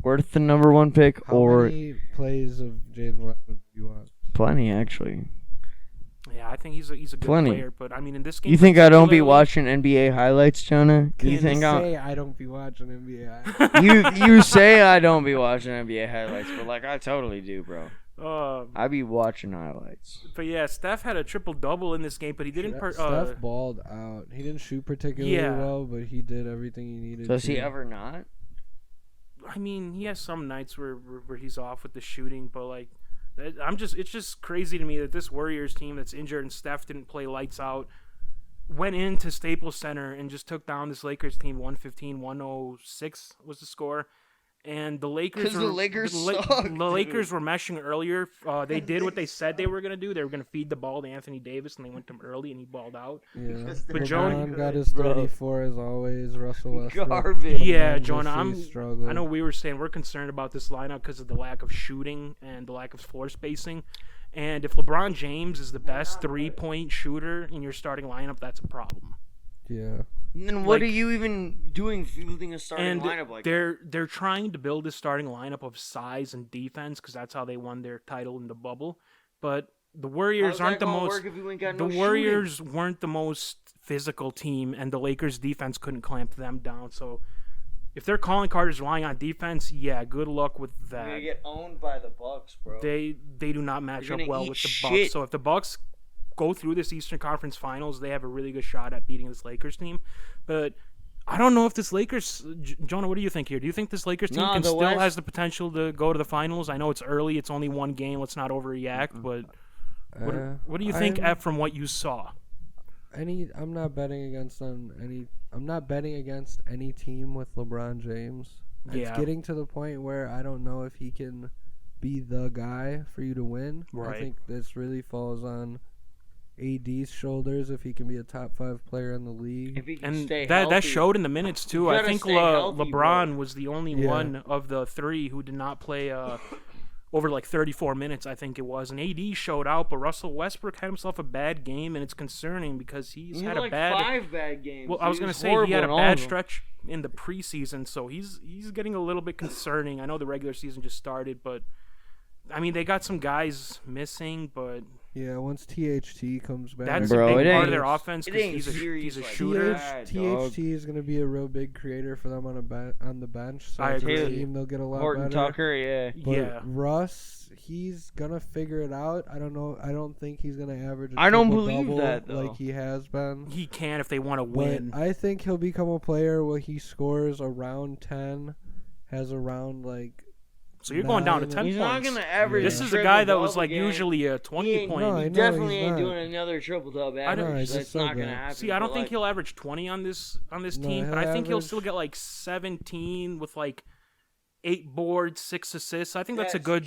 worth the number 1 pick or... How many plays of James Wiseman do you want? Plenty, actually. Yeah, I think he's a good player, but I mean in this game. You think I don't be watching NBA highlights, Jonah? You think I don't be watching NBA highlights? you say I don't be watching NBA highlights, but like I totally do, bro. I be watching highlights. But yeah, Steph had a triple-double in this game, but he didn't. Steph balled out. He didn't shoot particularly well, but he did everything he needed. Does he ever not? I mean, he has some nights where he's off with the shooting, but like. It's just crazy to me that this Warriors team that's injured and Steph didn't play lights out went into Staples Center and just took down this Lakers team 115-106 was the score. And the Lakers the Lakers were meshing earlier. They did what they said they were going to do. They were going to feed the ball to Anthony Davis, and they went to him early, and he balled out. Yeah. But Jonah got his 34 as always. Russell Westbrook. Garbage. Yeah, Jonah, I know we were saying we're concerned about this lineup because of the lack of shooting and the lack of floor spacing. And if LeBron James is the best 3-point shooter in your starting lineup, that's a problem. Yeah. And then what are you even doing fielding a starting lineup like that? They're trying to build a starting lineup of size and defense because that's how they won their title in the bubble. But the Warriors aren't the most. Warriors weren't the most physical team, and the Lakers' defense couldn't clamp them down. So if their calling card is relying on defense, yeah, good luck with that. They get owned by the Bucks, bro. They do not match up well with the Bucks. So if the Bucks go through this Eastern Conference Finals, they have a really good shot at beating this Lakers team. But I don't know if this Lakers... Jonah, what do you think here? Do you think this Lakers team still has the potential to go to the finals? I know it's early. It's only one game. Let's not overreact. But what do you think from what you saw? I'm not betting against any... I'm not betting against any team with LeBron James. It's getting to the point where I don't know if he can be the guy for you to win. Right. I think this really falls on AD's shoulders if he can be a top 5 player in the league. If he can stay healthy. That showed in the minutes too. I think LeBron bro. Was the only one of the 3 who did not play over like 34 minutes, I think it was. And AD showed out, but Russell Westbrook had himself a bad game, and it's concerning because he's had like a bad 5 bad games. Well, I was going to say he had a bad stretch in the preseason, so he's getting a little bit concerning. I know the regular season just started, but I mean they got some guys missing, but yeah, once THT comes back, that's a big part of their offense because he's a shooter. THT is going to be a real big creator for them on the bench. So I agree. They'll get a lot Horton better. Tucker, But Russ, he's gonna figure it out. I don't know. I don't think he's gonna average. I don't believe that though. Like he has been. He can if they want to win. I think he'll become a player where he scores around 10, has around like. So you're going down to 10 points. He's not going to average. This is a guy that was like usually a 20-point. No, he definitely ain't doing another triple-double average. That's not going to happen. See, I don't think he'll average 20 on this team, but I think he'll still get like 17 with like 8 boards, 6 assists. I think that's a good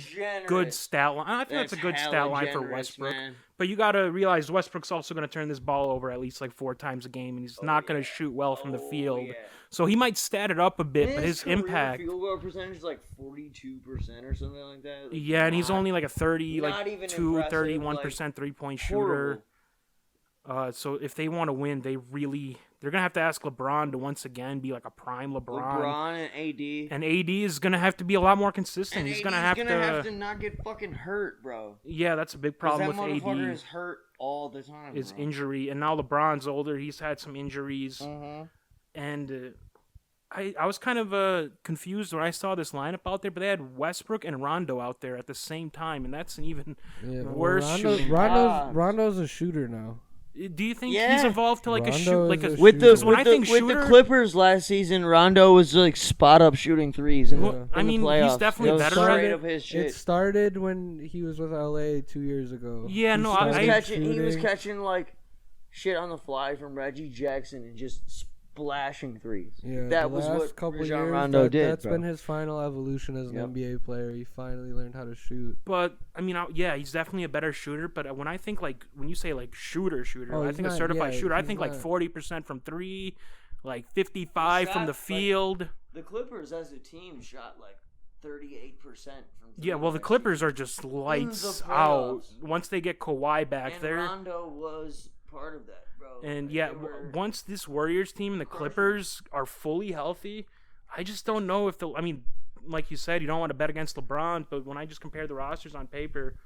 stat line. I think that's a good stat line for Westbrook. Man. But you got to realize Westbrook's also going to turn this ball over at least like 4 times a game, and he's not going to shoot well from the field. Yeah. So he might stat it up a bit, but his impact. Field goal percentage is like 42% or something like that. Like yeah, and he's only like a 31% 3-point shooter. So if they want to win, they're gonna have to ask LeBron to once again be like a prime LeBron. LeBron and AD. And AD is gonna have to be a lot more consistent. And he's AD's gonna have to not get fucking hurt, bro. Yeah, that's a big problem with AD. That motherfucker is hurt all the time. Is injury, and now LeBron's older. He's had some injuries, and I was kind of confused when I saw this lineup out there, but they had Westbrook and Rondo out there at the same time, and that's an even worse shooting. Rondo's a shooter now. Do you think he's evolved to like with the Clippers last season? Rondo was like spot up shooting threes. In he's definitely better. It started when he was with LA 2 years ago. Yeah, he was catching like shit on the fly from Reggie Jackson and just splashing threes. Yeah, that was what Rajon Rondo did. That's been his final evolution as an NBA player. He finally learned how to shoot. But I mean, he's definitely a better shooter. But when I think when you say like shooter, I think a certified shooter. I think like 40% from 3, like 55 from the field. The Clippers as a team shot like 38% from 3. Yeah, well, the Clippers are just lights out. Once they get Kawhi back there. Rondo was part of that. And once this Warriors team and the Clippers are fully healthy, I just don't know if like you said, you don't want to bet against LeBron, but when I just compare the rosters on paper,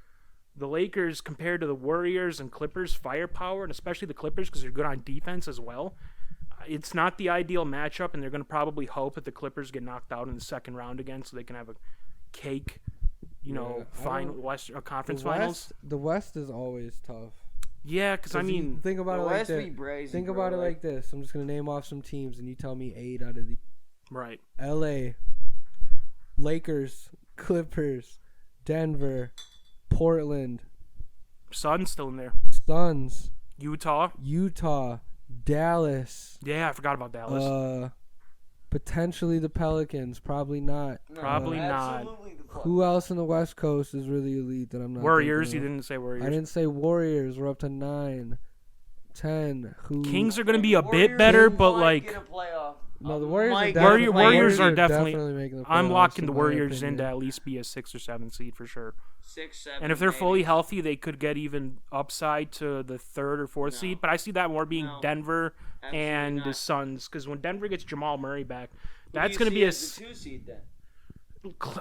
the Lakers compared to the Warriors and Clippers firepower, and especially the Clippers because they're good on defense as well, it's not the ideal matchup, and they're going to probably hope that the Clippers get knocked out in the second round again so they can have a cake, conference finals. The West is always tough. Yeah, because think about it like this. Think about it like this. I'm just gonna name off some teams, and you tell me 8 out of the. Right. LA, Lakers, Clippers, Denver, Portland. Suns still in there. Suns. Utah, Dallas. Yeah, I forgot about Dallas. Potentially the Pelicans. Probably not. Probably not. Who else in the West Coast is really elite that I'm not? Warriors. You didn't say Warriors. I didn't say Warriors. We're up to 9, 10. Kings are going to be a bit better, but like. No, the Warriors. Warriors are definitely making the playoffs. I'm locking the Warriors in to at least be a 6 or 7 seed for sure. 6, 7. And if they're fully healthy, they could get even upside to the 3rd or 4th seed. But I see that more being Denver and the Suns, because when Denver gets Jamal Murray back, that's going to be a 2 seed then.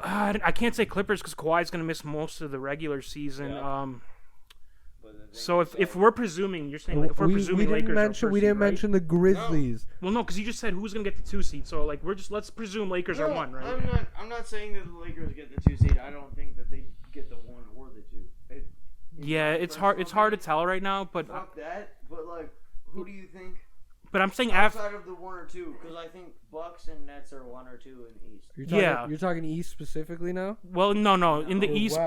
I can't say Clippers because Kawhi's going to miss most of the regular season. Yeah. So if we're presuming, you're saying like if we're presuming Lakers we didn't mention the Grizzlies. No. Well, no, because you just said who's going to get the 2 seed. So like let's presume Lakers are 1, right? I'm not saying that the Lakers get the 2 seed. I don't think that they get the 1 or the 2. It's hard to tell right now, but fuck that. But like, who do you think? But I'm saying outside of the 1 or 2, because I think Bucks and Nets are 1 or 2 in the East. You're talking East specifically now. Well, no. In the East,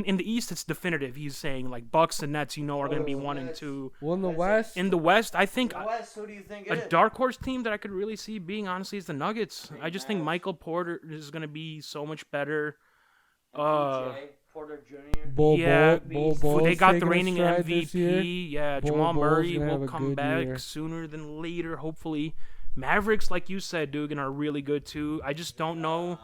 in the East, it's definitive. He's saying like Bucks and Nets, are going to be 1 and 2. Well, in the West, I think who do you think a dark horse team that I could really see being honestly is the Nuggets. I just think Michael Porter is going to be so much better. Porter Jr. Bull, they got the reigning MVP. Yeah, Jamal Murray will come back sooner than later, hopefully. Mavericks, like you said, Dugan, are really good too. I just don't know.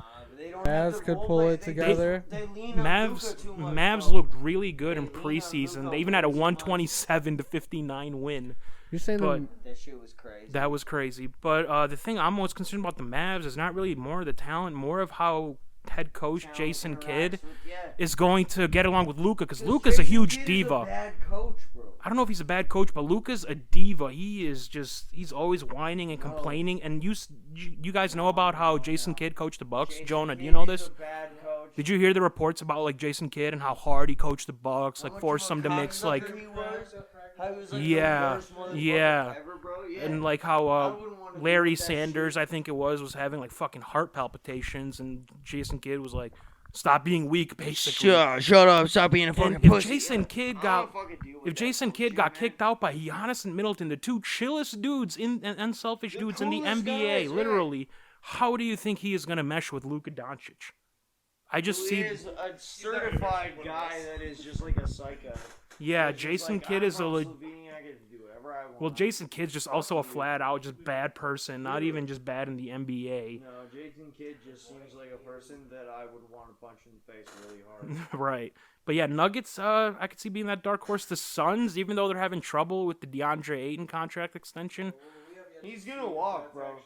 Mavs could pull it together. Mavs looked really good in preseason. They even had a 127-59 win. You're saying that shit was crazy. That was crazy. But the thing I'm most concerned about the Mavs is not really more of the talent, more of how head coach Jason Kidd is going to get along with Luka, because Luka's a huge diva. Bad coach, bro. I don't know if he's a bad coach, but Luka's a diva. He's always whining and complaining. And you guys know about how Jason Kidd coached the Bucks? Jonah, do you know this? Did you hear the reports about like Jason Kidd and how hard he coached the Bucks, like forced them to mix like yeah. And like how Larry Sanders, I think it was having like fucking heart palpitations, and Jason Kidd was like, "Stop being weak, basically." Shut up! Stop being a fucking pussy. If Jason Kidd got kicked out by Giannis and Middleton, the 2 chillest dudes and unselfish dudes in the NBA, literally, how do you think he is gonna mesh with Luka Doncic? I just see. He is a certified guy that is just like a psycho. Yeah, Jason Kidd is well, Jason Kidd's just also a flat-out just bad person, not even just bad in the NBA. No, Jason Kidd just seems like a person that I would want to punch in the face really hard. Right. But yeah, Nuggets, I could see being that dark horse. The Suns, even though they're having trouble with the DeAndre Ayton contract extension. He's going to walk, bro.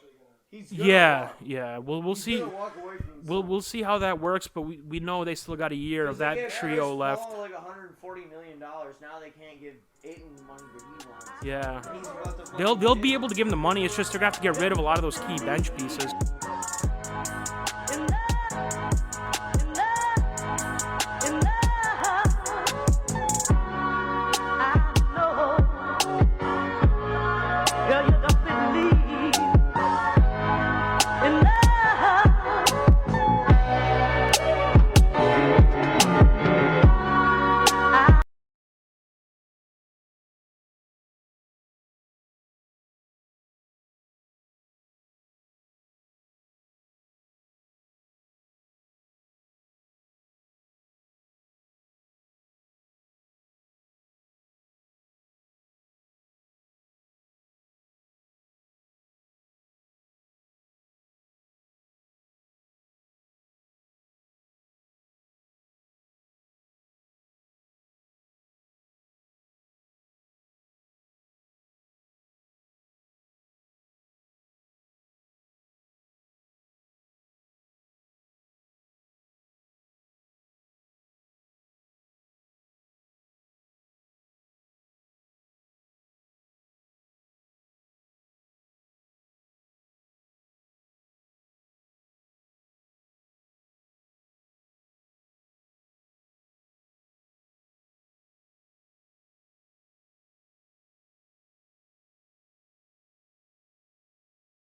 Yeah. We'll see. We'll see how that works, but we know they still got a year of that trio left. Like $140 million. Now they can't give Ayton the money that he wants. Yeah. They'll be able to give him the money. It's just they're gonna have to get rid of a lot of those key bench pieces.